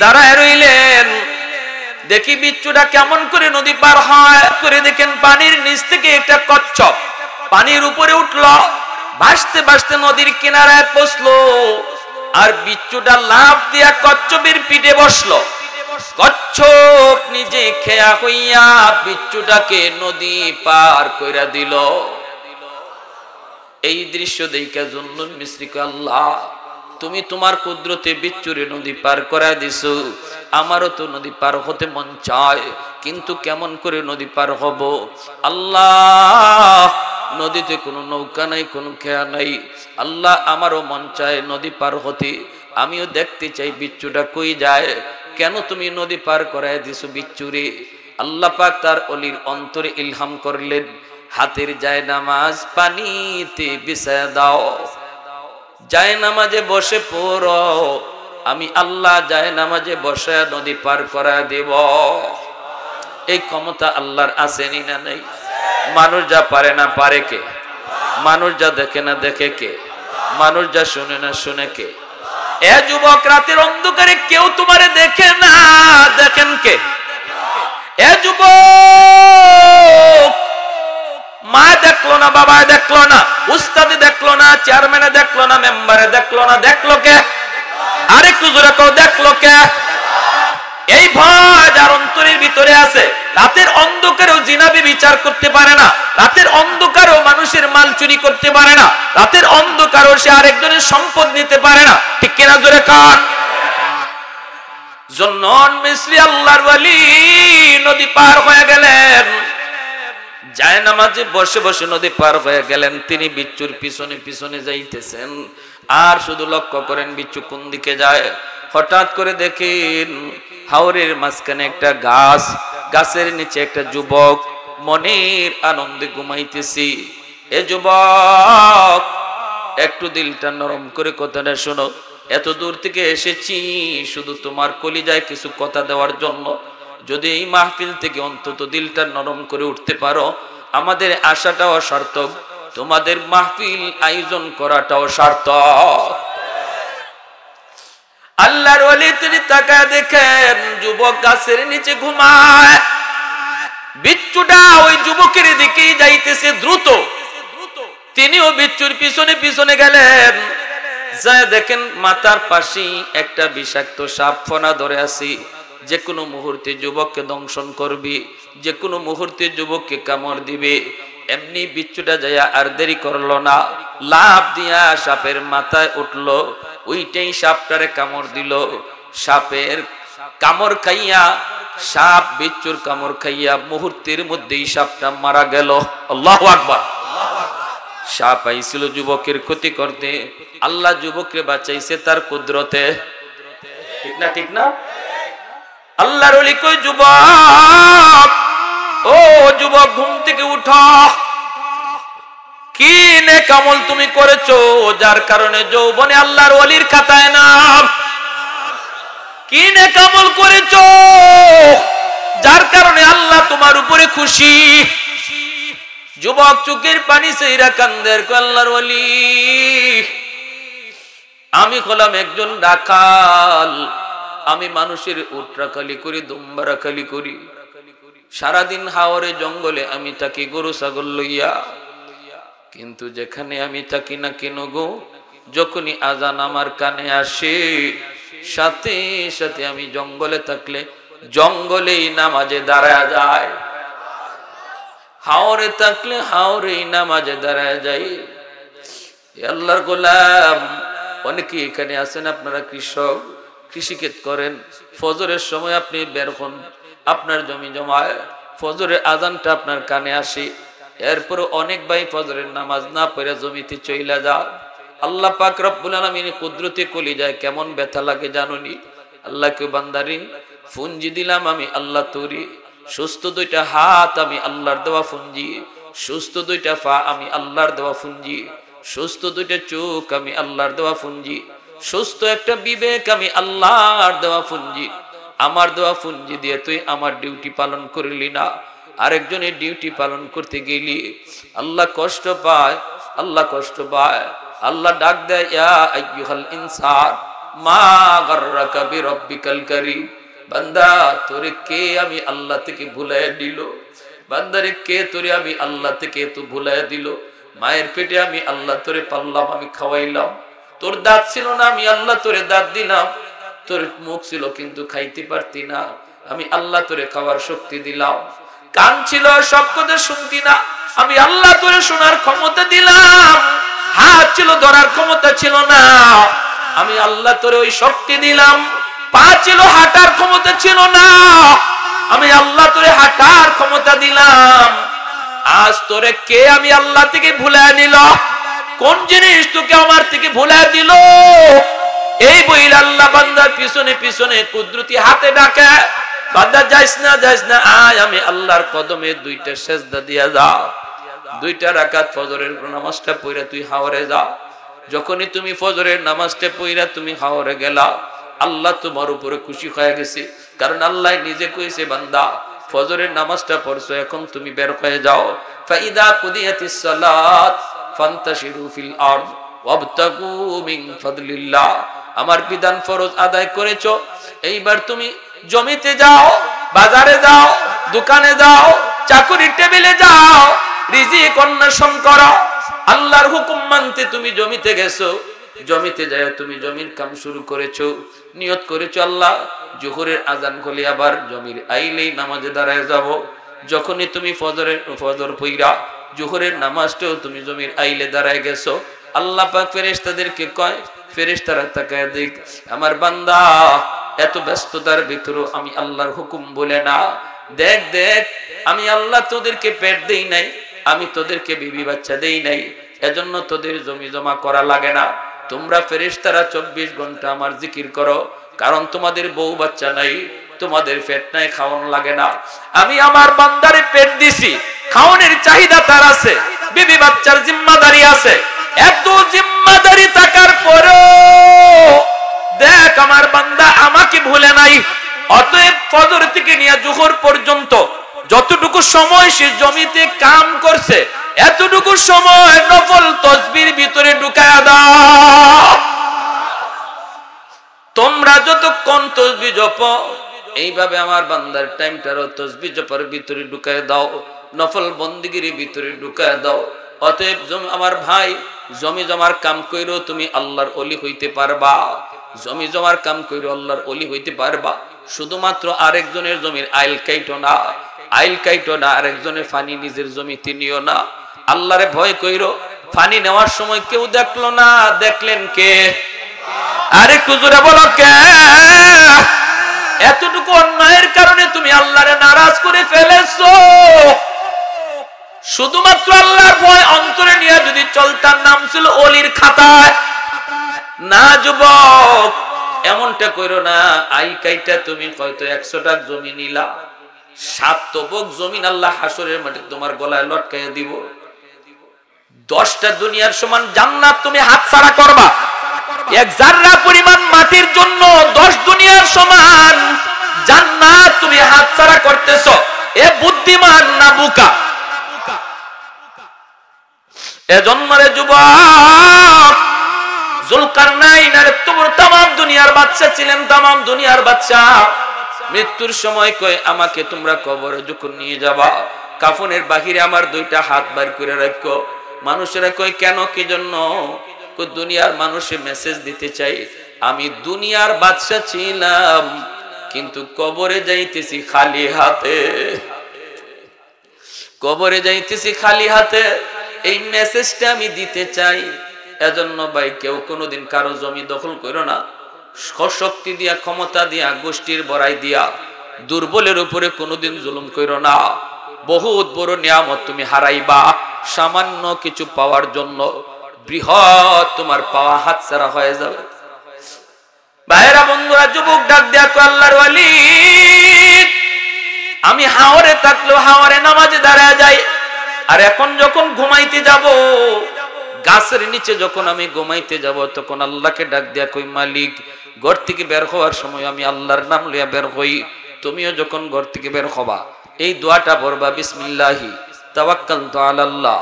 দাঁড়ায় রইলেন। দেখি বিচ্ছুটা কেমন করে নদী পার হয়। করে দেখেন পানির নিচ থেকে একটা কচ্ছপ পানির উপরে উঠলো, ভাসতে ভাসতে নদীর কিনারায় পৌঁছলো, আর বিচ্ছুটা লাফ দিয়া কচ্ছপের পিঠে বসলো। কচ্ছপ নিজে খেয়া হইয়া বিচ্ছুটাকে নদী পার কইরা দিল। এই দৃশ্য দেখে জুন্নুন মিসরি কয়, আল্লাহ তুমি তোমার কুদরতে বিচ্ছুরে নদী পার করা দিছো, আমারও তো নদী পার হতে মন চায়, কিন্তু কেমন করে নদী পার হব? আল্লাহ নদীতে কোনো নৌকা নাই, কোনো খেয়া নাই। আল্লাহ আমারও মন চায় নদী পার হতে, আমিও দেখতে চাই বিচ্ছুটা কই যায়, কেন তুমি নদী পার করায় দিছো বিচ্ছুরে? আল্লাহ পাক তার অলির অন্তরে ইলহাম করলেন, হাতের জায়নামাজ পানিতে বিছায়া দাও, জায়নামাজে বসে পড়ো, আমি আল্লাহ জায়নামাজে বসে নদী পার করায় দেব। এই ক্ষমতা আল্লাহর আছে না নাই? মানুষ যা পারে না পারে কে? মানুষ যা দেখে না দেখে কে? মানুষ যা শুনে না শুনে কে? এ যুবক, রাতের অন্ধকারে কেউ তোমারে দেখে না, দেখেন কে? এ যুবক, মা দেখলো না, বাবা দেখলো না, উস্তাদে দেখলো না, চেয়ারম্যানে দেখলো না, মেম্বারে দেখলো না, দেখলো কে? আরেকটু জোরে কেউ দেখলো কে? এই ভয় যার অন্তরের ভিতরে আছে, রাতের অন্ধকারেও জিনাবি বিচার করতে পারে না, রাতের অন্ধকারেও মানুষের মাল চুরি করতে পারে না, রাতের অন্ধকারেও সে আরেকজনের সম্পদ নিতে পারে না, ঠিক কিনা? জোরে কান। জুন্নুন মিসরি আল্লাহর ওলি নদী পার হয়ে গেলেন, জায়নামাজে বসে বসে নদী পার হয়ে গেলেন। তিনি বিচ্ছুর পিছনে পিছনে যাইতেছেন, আর শুধু লক্ষ্য করেন বিচ্ছু কোন দিকে যায়। হঠাৎ করে দেখেন হাওরের মাঝখানে একটা গাছ, গাছের নিচে একটা যুবক মনের আনন্দে ঘুমাইতেছি। এ যুবক, একটু দিলটা নরম করে কথাটা শোনো, এত দূর থেকে এসেছি শুধু তোমার কলিজায় কিছু কথা দেওয়ার জন্য। যদি এই মাহফিল থেকে অন্তত দিলটা নরম করে উঠতে পারো, আমাদের আশাটাও সার্থক, তোমাদের মাহফিল আয়োজন করাটাও সার্থক। আল্লাহর ওলি তিনি তাকায় দেখেন যুবক গাছের নিচে ঘুমায়, বিচ্ছুটা ওই যুবকের দিকেই যাইতেছে দ্রুত। তিনিও বিচ্ছুর পিছনে পিছনে গেলেন, যায় দেখেন মাথার পাশেই একটা বিষাক্ত সাপ ফনা ধরে আছে, যে কোনো মুহূর্তে যুবককে দংশন করবে, যে কোনো মুহূর্তে যুবককে কামড় দিবে। এমনি বিচ্ছুটা যাইয়া আর দেরি করলো না, লাফ দিয়া সাপের মাথায় উঠলো, ওইটাই সাপটারে কামড় দিল। সাপের কামড় খাইয়া, সাপ বিচ্ছুর কামড় খাইয়া মুহূর্তের মধ্যেই সাপটা মারা গেল। আল্লাহু আকবার। সাপ আইছিল যুবকের ক্ষতি করতে, আল্লাহ যুবককে বাঁচাইছে তার কুদরতে, ঠিক না? ঠিক না? আল্লাহর ওলি কই, যুবক, ও যুবক, ঘুম থেকে উঠো। কি নেক আমল তুমি করেছো যার কারণে যৌবনে আল্লাহর ওলির খাতায় নাম? কি নেক আমল করেছো যার কারণে আল্লাহ তোমার উপরে খুশি? যুবক চোখের পানি সেইরা কান্দের, আল্লাহর ওলি, আমি হলাম একজন রাখাল, আমি মানুষের উট রাখালি করি, দুম্বা রাখালি করি, সারাদিন হাওরে জঙ্গলে আমি থাকি গরু ছাগল লইয়া। কিন্তু যেখানে আমি থাকি না কেন গো, যখনই আজান আমার কানে আসে, সাথে সাথে আমি জঙ্গলে থাকলে জঙ্গলেই নামাজে দাঁড়ায় যায়, হাওরে থাকলে হাওরেই নামাজে দাঁড়ায় যাই। আল্লাহর গোলাম, অনেকে এখানে আছেন, আপনারা কৃষক, কৃষিক্ষেত করেন, ফজরের সময় আপনি বের হন, আপনার জমি জমায়, ফজরের আজানটা আপনার কানে আসে, এরপর অনেক ভাই ফজরের নামাজ না পড়ে জমিতে চইলা যা। আল্লাহ পাক রব্বুল আলামিন কুদরতে কলিজায় কেমন ব্যথা লাগে জানুনি? আল্লাহকে বান্দারি ফুঞ্জি দিলাম আমি আল্লাহ তোরে, সুস্থ দুইটা হাত আমি আল্লাহর দেওয়া ফুঞ্জি, সুস্থ দুইটা পা আমি আল্লাহর দেওয়া পুঞ্জি, সুস্থ দুইটা চোখ আমি আল্লাহর দেওয়া পুঞ্জি, সুস্থ একটা বিবেক আমি আল্লাহর দেওয়া পুঞ্জি। আমার দেওয়া পুঞ্জি দিয়ে তুই আমার ডিউটি পালন করলি না, আরেকজনের ডিউটি পালন করতে গেলি। আল্লাহ কষ্ট পায়, আল্লাহ কষ্ট পায়। আল্লাহ ডাক দেয়, ইয়া আইয়ুহাল ইনসান মা গাররাকা বিরাব্বিকাল কারীম। বান্দা তোরে কে আমি আল্লাহ থেকে ভুলাইয়া দিল, বান্দারে কে তোরে আমি আল্লাহ থেকে তো ভুলাইয়া দিল। মায়ের পেটে আমি আল্লাহ তোরে পাললাম, আমি খাওয়াইলাম। তোর দাঁত ছিল না, আমি আল্লাহ তোরে দাঁত দিলাম। তোর মুখ ছিল কিন্তু খাইতে পারতি না, আমি আল্লাহ তোরে খাওয়ার শক্তি দিলাম। কান ছিল, সব কথা শুনতি না, আমি আল্লাহ তোরে শোনার ক্ষমতা দিলাম। হাত ছিল, ধরার ক্ষমতা ছিল না, আমি আল্লাহ তোরে ওই শক্তি দিলাম। পা ছিল, হাঁটার ক্ষমতা ছিল না, আমি আল্লাহ তোরে হাঁটার ক্ষমতা দিলাম। আজ তোরে কে আমি আল্লাহ থেকে ভুলাইয়া নিল? কোন জিনিস তোকে আমার থেকে ভুলাইয়া দিল? এই বইল আল্লাহ বান্দার পিছনে পিছনে কুদরতি হাতে ডাকে, বান্দা যাইস না, যাইস না, আয় আমি আল্লাহর কদমে দুইটা সেজদা দিয়া যা। দুইটা রাকাত ফজরের নামাজটা পড়ে তুই হাওরে যা। যখনই তুমি ফজরের নামাজটা পড়া তুমি হাওরে গেলা, আল্লাহ তোমার উপরে খুশি হয়ে গেছে। কারণ আল্লাহ নিজে কইছে, বান্দা ফজরের নামাজটা পড়ছো, এখন তুমি বের হয়ে যাও। ফাইদা কুদিয়াতিস সালাত ফান্তাশিরু ফিল আরদ ওয়াবতাগু মিন ফাদলিল্লাহ। আমার বিধান ফরজ আদায় করেছো, এইবার তুমি জমিতে যাও, বাজারে যাও, দোকানে যাও, চাকরির টেবিলে যাও, রিজিক অন্বেষণ করো। আল্লাহর হুকুম মানতে তুমি জমিতে গেছো, জমিতে যায় তুমি জমির কাম শুরু করেছো, নিয়ত করেছো আল্লাহ জোহরের আজান হলে আবার জমির আইলেই নামাজে দাঁড়ায় যাব। যখনই তুমি ফজর পইরা জোহরের নামাজটাও তুমি জমির আইলে দাঁড়ায় গেছো, আল্লাহ পাক ফেরেশতাদেরকে কয়, ফেরেশতারা তাকায় দেখ, আমার বান্দা এত ব্যস্ততার ভিতরে আমি আল্লাহর হুকুম বলে না। দেখ দেখ, আমি আল্লাহ তোদেরকে পেট দেই নাই, আমি তোদেরকে বিবি বাচ্চা দেই নাই, এজন্য তোদের জমি জমা করা লাগে না। তোমরা ফেরেশতারা 24 ঘন্টা আমার জিকির করো, কারণ তোমাদের বউ বাচ্চা নাই, তোমাদের পেট নাই, খাওয়ানো লাগে না। আমি আমার বান্দারে পেট দিছি, খাওয়ানোর চাহিদা তার আছে, বিবি বাচ্চার জিম্মাদারি আছে। এত জিম্মাদারি থাকার পরেও দেখ আমার বান্দা আমাকে ভুলে নাই। অতএব ফজর থেকে নিয়ে জোহর পর্যন্ত যতটুকু সময় সে জমিতে কাম করছে, এতটুকু সময় নফল তাসবির ভিতরে ঢুকায়া দাও। তোমরা যতক্ষণ তাসবিহ জপো, এইভাবে আমার বান্দার টাইমটারও তাসবিহ জপার ভিতরে ঢুকায় দাও, নফল বন্দেগীর ভিতরে ঢুকায় দাও। অতএব আমার ভাই, জমি জমার কাম কইরো তুমি আল্লাহর ওলি হইতে পারবা, জমি জমার কাম কইরো আল্লাহর ওলি হইতে পারবা। শুধুমাত্র আরেকজনের জমির আইল কাইটো না, আইল কাইটো না, আরেকজনের ফানি নিজের জমিতে নিও না। আল্লাহরে ভয় কইরো। ফানি নেওয়ার সময় কেউ দেখলো না, দেখলেন কে? আরে কুজুরে বলো কে? এতটুকু অন্যায়ের কারণে তুমি আল্লাহরে নারাজ করে ফেলেছো। শুধুমাত্র আল্লাহর ভয় অন্তরে নিয়ে যদি চলতার, নাম ছিল ওলির খাতায়। না যুবক, এমনটা কইরো না। আইল কাইটা তুমি হয়তো 100 টাকা জমি নিলা, 7 তবক জমিন আল্লাহ হাসরের মাঠে তোমার গলায় লটকাইয়া দিব। 10টা দুনিয়ার সমান জান্নাত তুমি হাতছাড়া করবা। এক জাররা পরিমাণ মাটির জন্য 10 দুনিয়ার সমান জান্নাত তুমি হাতছাড়া করতেছো। এ বুদ্ধিমান না বোকা? এজন্য রে যুবক, জুলকারনাইন আর তোমর तमाम দুনিয়ার বাদশা ছিলেন, तमाम দুনিয়ার বাদশা। মৃত্যুর সময় কয়, আমাকে তোমরা কবরে যখন নিয়ে যাবা, কাফনের বাহিরে আমার 2টা হাত বের করে রাখো। মানুষেরা কয়, কেন, কি জন্য? দুনিয়ার মানুষে মেসেজ দিতে চাই, আমি দুনিয়ার বাদশা ছিলাম, কিন্তু কবরে যাইতেছি খালি হাতে, কবরে যাইতেছি খালি হাতে। এই মেসেজটা আমি দিতে চাই। এজন্য ভাই, কেউ কোনোদিন কারো জমি দখল করো না। শক্তি দিয়া, ক্ষমতা দিয়া, গোষ্ঠীর বড়াই দিয়া দুর্বলের উপরে কোনোদিন জুলুম করো না। বহুত বড় নিয়ামত তুমি হারাইবা সামান্য কিছু পাওয়ার জন্য। বৃহৎ তোমার পাওয়া হাতছাড়া হয়ে যাবে। ভাইরা, বন্ধুরা, যুবক ডাক দেয়া কো, আল্লাহর ওয়ালি, আমি হাওরে থাকলেও হাওরে নামাজে দাঁড়ায় যাই, আর এখন যখন ঘুমাইতে যাব, গাছের নিচে যখন আমি ঘুমাইতে যাব, তখন আল্লাহকে ডাক দিয়া কই, মালিক ঘর থেকে বের হওয়ার সময় আমি আল্লাহর নাম লইয়া বের হই। তুমিও যখন ঘর থেকে বের হবা এই দোয়াটা পড়বা, বিসমিল্লাহি তাওয়াক্কালতু আলাল্লাহ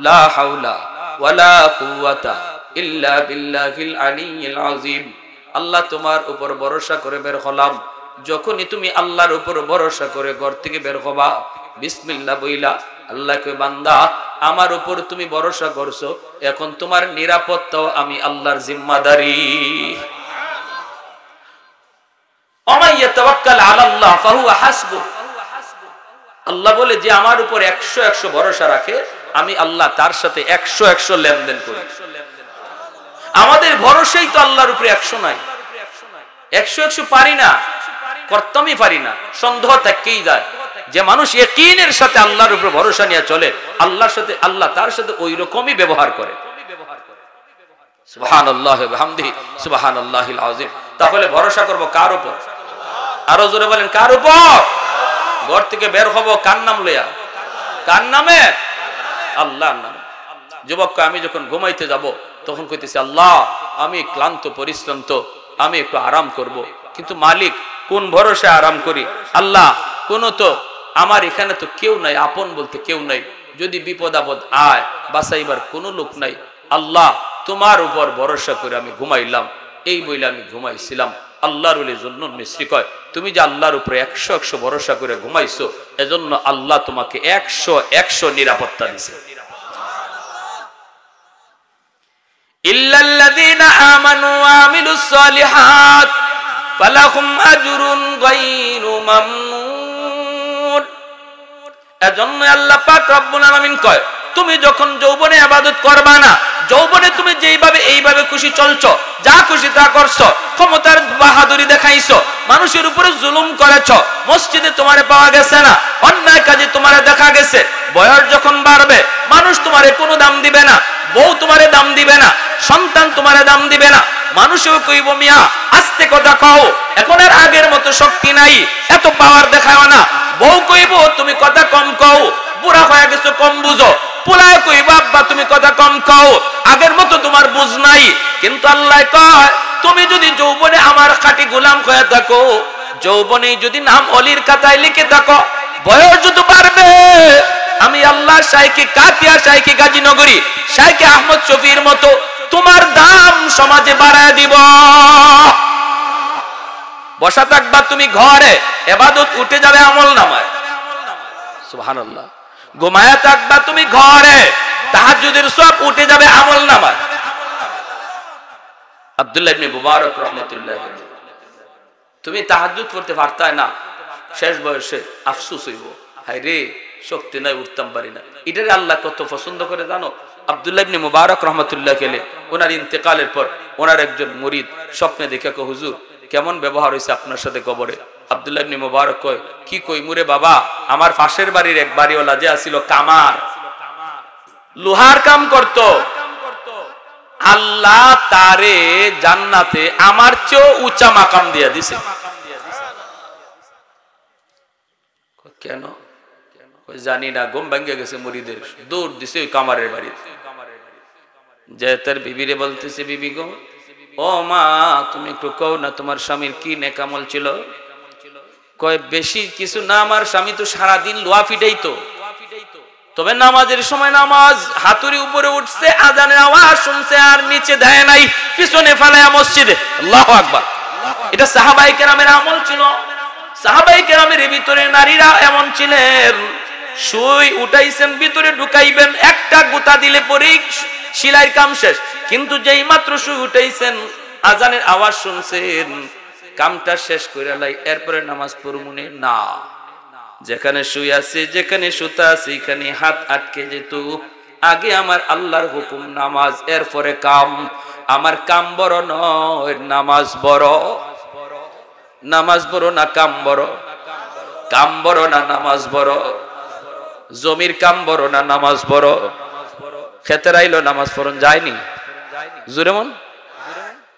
লা হাওলা ওয়ালা কুওয়াতা ইল্লা বিল্লাহিল আলিয়্যিল আযীম। আল্লাহ তোমার উপর ভরসা করে বের হলাম। যখনই তুমি আল্লাহর উপর ভরসা করে ঘর থেকে বের হবা, বিসমিল্লাহ বইলা আল্লাহ কই, বান্দা আমার উপর তুমি ভরসা করছো, এখন তোমার নিরাপত্তাও আমি আল্লাহর জিম্মাদারি। ওমাই ইয়াতাওয়াক্কাল আলাল্লাহ ফাহুয়া হাসবু। আল্লাহ বলে যে আমার উপর 100 ভরসা রাখে, আমি আল্লাহ তার সাথে 100 লেনদেন করি। আমাদের ভরসাই তো আল্লাহর উপরে 100 নাই, 100 পারি না, করতেই পারি না, সন্দেহ থাকতেই যায়। যে মানুষ ইয়াকিনের সাথে আল্লাহর উপর ভরসা নিয়ে চলে, আল্লাহর সাথে আল্লাহ তার সাথে ওই রকমই ব্যবহার করে। সুবহানাল্লাহি ওয়া বিহামদিহি সুবহানাল্লাহিল আযীম। তাহলে ভরসা করব কার উপর? আরো জোরে বলেন, কার উপর? ঘর থেকে বের হবো কার নাম লইয়া? কার নামে? আল্লাহর নামে। যুবক, আমি যখন ঘুমাইতে যাব তখন কইতেছি, আল্লাহ আমি ক্লান্ত পরিশ্রান্ত, আমি একটু আরাম করব, কিন্তু মালিক কোন ভরসা আরাম করি? আল্লাহ কোন তো আমার এখানে তো কেউ নাই, আপন বলতে কেউ নাই, যদি বিপদ আপদ আয় বাঁচাইবার কোনো লোক নাই। আল্লাহ তোমার উপর ভরসা করে আমি ঘুমাইলাম। এই বইলে আমি ঘুমাইছিলাম। আল্লাহর ওলি জুন্নুন মিসরি কয়, তুমি যে আল্লাহর উপরে 100 ভরসা করে ঘুমাইছো, এজন্য আল্লাহ তোমাকে 100 নিরাপত্তা দিছে। ইল্লাল্লাযীনা আমানু ওয়া আমিলুস সালিহাত ফালাহুম আজরুন গায়রু মামনুন। এজন্য আল্লাহ পাক রব্বুল আলামিন কয়, তুমি যখন যৌবনে ইবাদত করবা না, যৌবনে তুমি যেইভাবে এইভাবে খুশি চলছো, যা খুশি তা করছো, ক্ষমতার বাহাদুরি দেখাইছো, মানুষের উপরে জুলুম করেছো, মসজিদে তোমারে পাওয়া গেছে না, অন্যায় কাজে তোমারে দেখা গেছে, বয়স যখন বাড়বে মানুষ তোমারে কোনো দাম দিবে না, বউ তোমারে দাম দিবে না, সন্তান তোমারে দাম দিবে না, মানুষও কইব মিয়া আস্তে কথা কও, এখন আর আগের মতো শক্তি নাই, এত পাওয়ার দেখাও না, বউ কইব তুমি কথা কম কও, বুড়া হয়ে গেছো কম বুঝো, পোলায় কইব আব্বা তুমি কথা কম কও, আগের মতো তোমার বুঝ নাই। কিন্তু আল্লাহ কয়, তুমি যদি যৌবনে আমার খাঁটি গোলাম হয়ে থাকো, যৌবনে যদি নাম অলির খাতায় লিখে থাকো, বয়স যত বাড়বে আমি আল্লাহ শাইখে কাতিয়া, শাইখে গাজীনগরী, শাইখে আহমদ শফির মতো তোমার দাম সমাজে বাড়ায় দিব। বসা থাকবা তুমি ঘরে, ইবাদত উঠে যাবে আমল নামায়। সুবহানাল্লাহ। ঘুমায়া থাকবা তুমি ঘরে, তাহাজ্জুদের সওয়াব উঠে যাবে আমল নামায়। আব্দুল্লাহ ইবনে মুবারক রাহমাতুল্লাহ, তুমি তাহাজ্জুদ করতে পারতাই না, শেষ বয়সে আফসোস হইব, হায় রে শক্তি নাই, উঠতাম পারি না। এটারে আল্লাহ কত পছন্দ করে জানো? আব্দুল্লাহ ইবনে মুবারক রাহমাতুল্লাহ কেলে ওনার ইন্তেকালের পর ওনার একজন মুরিদ স্বপ্নে দেখে কয়, হুজুর কেমন ব্যবহার হয়েছে আপনার সাথে কবরে? আব্দুল্লাহ ইবনে মুবারক কয়, কি কই মুরে বাবা, আমার পাশের বাড়ির এক বাড়িওয়ালা যে আছিল কামার, লোহার কাম করত, আল্লাহ তারে জান্নাতে আমার চেয়েও উঁচা মাকাম দিয়া দিছে। কেন? জানি না, ঘুম ভাঙ্গে গেছে মুরিদের, দৌড় দিছে ওই কামারের বাড়ি, যে তার বিবিরে বলতেছে, বিবি গো, ও মা তুমি একটু কও না তোমার স্বামীর কি নেকামল ছিল? কয় বেশি কিছু না, আমার স্বামী তো সারাদিন লোহা ফিটাইতো, তবে নামাজের সময় নামাজ হাতুড়ি উপরে উঠছে, আজানের আওয়াজ শুনছে আর নিচে দেয় নাই, পিছনে ফালায়া মসজিদে। আল্লাহু আকবার। এটা সাহাবায়ে কেরামের আমল ছিল। সাহাবায়ে কেরামের ভিতরে নারীরা এমন ছিলেন, সুই উঠাইছেন ভিতরে ঢুকাইবেন, একটা গুতা দিলে পরেই সেলাইয়ের কাম শেষ, কিন্তু যেই মাত্র সুই উঠাইছেন, আজানের আওয়াজ শুনছেন, কামটা শেষ করে লাই, এরপরে নামাজ পড়মুনে না। যেখানে শুই আছে, যেখানে সুতা আছে, এখানে হাত আটকে যেত। আগে আমার আল্লাহর হুকুম নামাজ, এরপরে কাম। আমার কাম বড় নয়, নামাজ বড়। নামাজ বড় না কাম বড়? কাম বড় না নামাজ বড়? জমির কাম বড় না নামাজ বড়? খেতের আইলো নামাজ পড়ন যায়নি জোরে মন।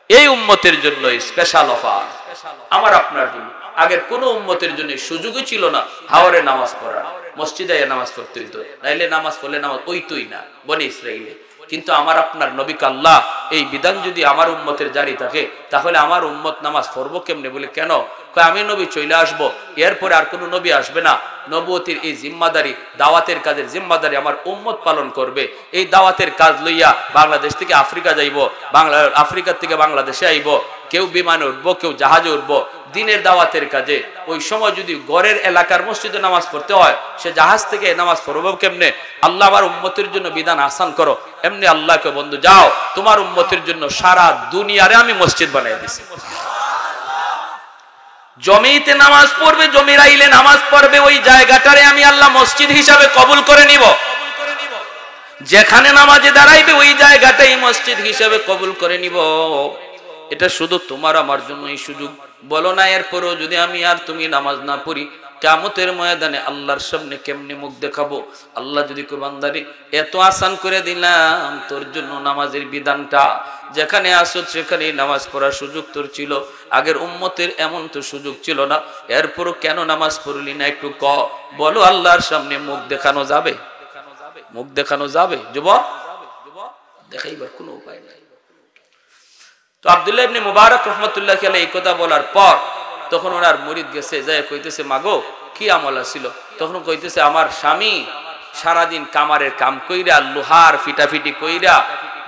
এই উম্মতের জন্য স্পেশাল অফার আমার আপনার জন্য। আগের কোন উম্মতের জন্য সুযোগই ছিল না হাওরে নামাজ পড়া, মসজিদে নামাজ পড়তে হইতো, নাইলে নামাজ পড়লে নামাজ ওইতোই না বনি ইসরাইলে। কিন্তু আমার আপনার নবীকে আল্লাহ এই বিধান যদি আমার উম্মতের জারি থাকে তাহলে আমার উম্মত নামাজ পড়বো কেমনে? বলে কেন? আমি নবী চলে আসবো, এরপরে আর কোনো নবী আসবে না, নবুয়তির এই জিম্মাদারি, দাওয়াতের কাজের জিম্মাদারি আমার উম্মত পালন করবে। এই দাওয়াতের কাজ লইয়া বাংলাদেশ থেকে আফ্রিকা যাইব, আফ্রিকা থেকে বাংলাদেশে আইব, কেউ বিমানে উঠবো, কেউ জাহাজে উঠবো দিনের দাওয়াতের কাজে। ওই সময় যদি গড়ের এলাকার মসজিদে নামাজ পড়তে হয়, সে জাহাজ থেকে নামাজ পড়বো কেমনে? আল্লাহ আমার উম্মতের জন্য বিধান আসান করো। এমনি আল্লাহকে বন্ধু যাও, তোমার উম্মতের জন্য সারা দুনিয়ারে আমি মসজিদ বানিয়ে দিছি। জমিতে নামাজ পড়বে, জমির আইলে নামাজ পড়বে, ওই জায়গাটারে আমি আল্লাহ মসজিদ হিসাবে কবুল করে নিব। যেখানে নামাজে দাঁড়াইবে ওই জায়গাটাই মসজিদ হিসাবে কবুল করে নিব। এটা শুধু তোমার আমার জন্য এই সুযোগ। বলো না এরপরও যদি আমি আর তুমি নামাজ না পড়ি, কিয়ামতের ময়দানে আল্লাহর সামনে কেমনে মুখ দেখাবো? আল্লাহ যদি কই বান্দারে এত আসান করে দিলাম তোর জন্য নামাজের বিধানটা, যেখানে আসো সেখানেই নামাজ পড়ার সুযোগ তোর ছিল, আগের উম্মতের এমন তো সুযোগ ছিল না, এরপরও কেন নামাজ পড়লি না? একটু বলো, আল্লাহর সামনে মুখ দেখানো যাবে? মুখ দেখানো যাবে? যুবক দেখাইবার কোনো উপায় নাই। তো আব্দুল্লাহ ইবনে মুবারক রাহমাতুল্লাহি আলাইহি এই কথা বলার পর তখন ওনার মুরিদ গেছে, যায় কইতেছে মাগো কি আমল ছিল? তখন কইতেছে আমার স্বামী সারাদিন কামারের কাম কইরা, লোহার ফিটাফিটি কইরা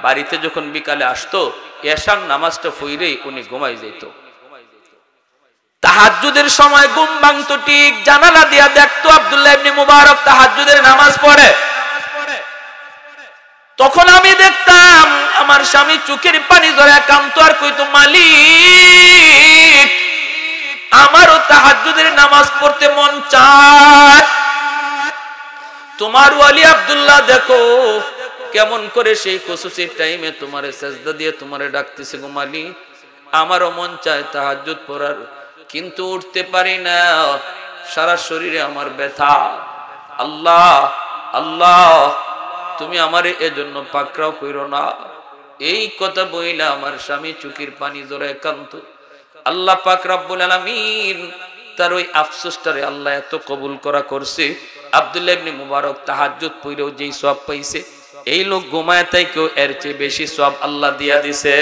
বাড়িতে যখন বিকালে আসতো, এশার নামাজটা পড়েই উনি ঘুমাই যেত। তাহাজ্জুদের সময় ঘুম ভাঙতো ঠিক, জানালা দিয়া দেখতো আব্দুল্লাহ ইবনে মুবারক তাহাজ্জুদের নামাজ পড়ে। তখন আমি দেখতাম আমার স্বামী চোখের পানি ধরে কাঁদতো আর কইতো মালিক আমারও তাহাজ্জুদের নামাজ পড়তে মন চায়। তোমার ওয়ালি আব্দুল্লাহ দেখো কেমন করে সেই খুশুসি টাইমে তোমারে সেজদা দিয়ে তোমারে ডাকতেছে, গো মালিক আমারও মন চায় তাহাজ্জুদ পড়ার, কিন্তু উঠতে পারি না, সারা শরীরে আমার ব্যথা। আল্লাহ আল্লাহ তুমি আমারে এজন্য পাকড়াও কইরো না। এই কথা বইলা আমার স্বামী চোখের পানি জড়ায় কাঁদতো। আল্লাহ পাক রব্বুল আলামিন তার ওই আফসোসটারে আল্লাহ এত কবুল করা করছে, আব্দুল্লাহ ইবনে মুবারক তাহাজ্জুদ পড়েও যেই সওয়াব পাইছে, এই লোক ঘুমায় তাইকেও এর চেয়ে বেশি সওয়াব আল্লাহ দিয়া দিছে।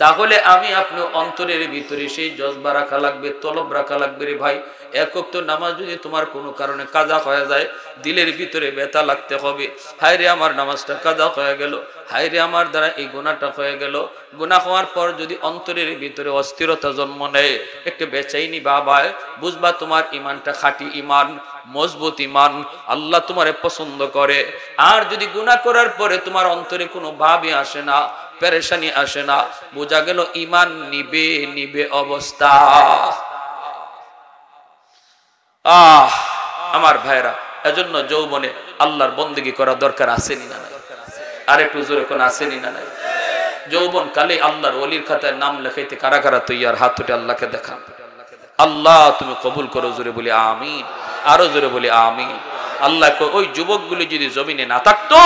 তাহলে আমি আপনি অন্তরের ভিতরে সেই জজবা রাখা লাগবে, তলব রাখা লাগবে রে ভাই। এক ওয়াক্ত নামাজ যদি তোমার কোনো কারণে কাজা হয়ে যায়, দিলের ভিতরে ব্যথা লাগতে হবে, হায় রে আমার নামাজটা কাজা হয়ে গেল, হায় রে আমার দ্বারা এই গুনাহটা হয়ে গেল। গুনাহ হওয়ার পর যদি অন্তরের ভিতরে অস্থিরতা জন্ম নেয়, একটু বেচাইনি বাবায়, বুঝবা তোমার ইমানটা খাঁটি ইমান, মজবুত ইমান, আল্লাহ তোমারে পছন্দ করে। আর যদি গুনাহ করার পরে তোমার অন্তরে কোনো ভাবই আসে না, পেরেশানি আসে না, বোঝা গেল ইমান নিবে নিবে অবস্থা। আমার ভাইরা, এজন্য যৌবনে আল্লাহর বন্দেগী করা দরকার আসেনি না নাই? আর একটু জোরে কোন আসেনি না নাই? যৌবন কালে আল্লাহর ওলির খাতায় নাম লেখাইতে কারা কারা তৈয়ার? হাত উঠে আল্লাহকে দেখান। আল্লাহ তুমি কবুল করো, জোরে বলি আমিন, আরো জোরে বলি আমিন। আল্লাহ ওই যুবকগুলি যদি জমিনে না থাকতো,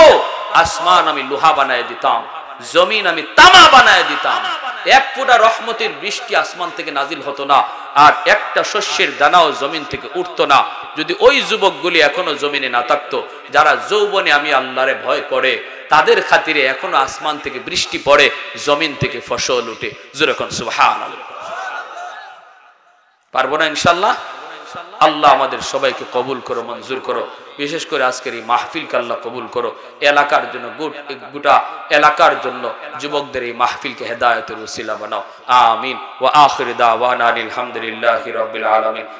আসমান আমি লোহা বানায় দিতাম, জমিন আমি তামা বানায় দিতাম, এক ফোঁটা রহমতের বৃষ্টি আসমান থেকে নাজিল হতো না, আর একটা শস্যের দানাও জমিন থেকে উঠতো না, যদি ওই যুবকগুলি এখনো জমিনে না থাকতো, যারা যৌবনে আমি আল্লাহরে ভয় করে, তাদের খাতিরে এখনো আসমান থেকে বৃষ্টি পড়ে, জমিন থেকে ফসল উঠে। যেরকম সুবহানাল্লাহ। পারবো না ইনশাআল্লাহ? আল্লাহ আমাদের সবাইকে কবুল করো, মঞ্জুর করো। বিশেষ করে আজকের এই মাহফিলকে আল্লাহ কবুল করো। এলাকার জন্য, গোটা এলাকার জন্য যুবকদের এই মাহফিলকে হেদায়েতের উসিলা বানাও। আমিন। ওয়া আখির দাওয়ানা আলহামদুলিল্লাহি রাব্বিল আলামিন।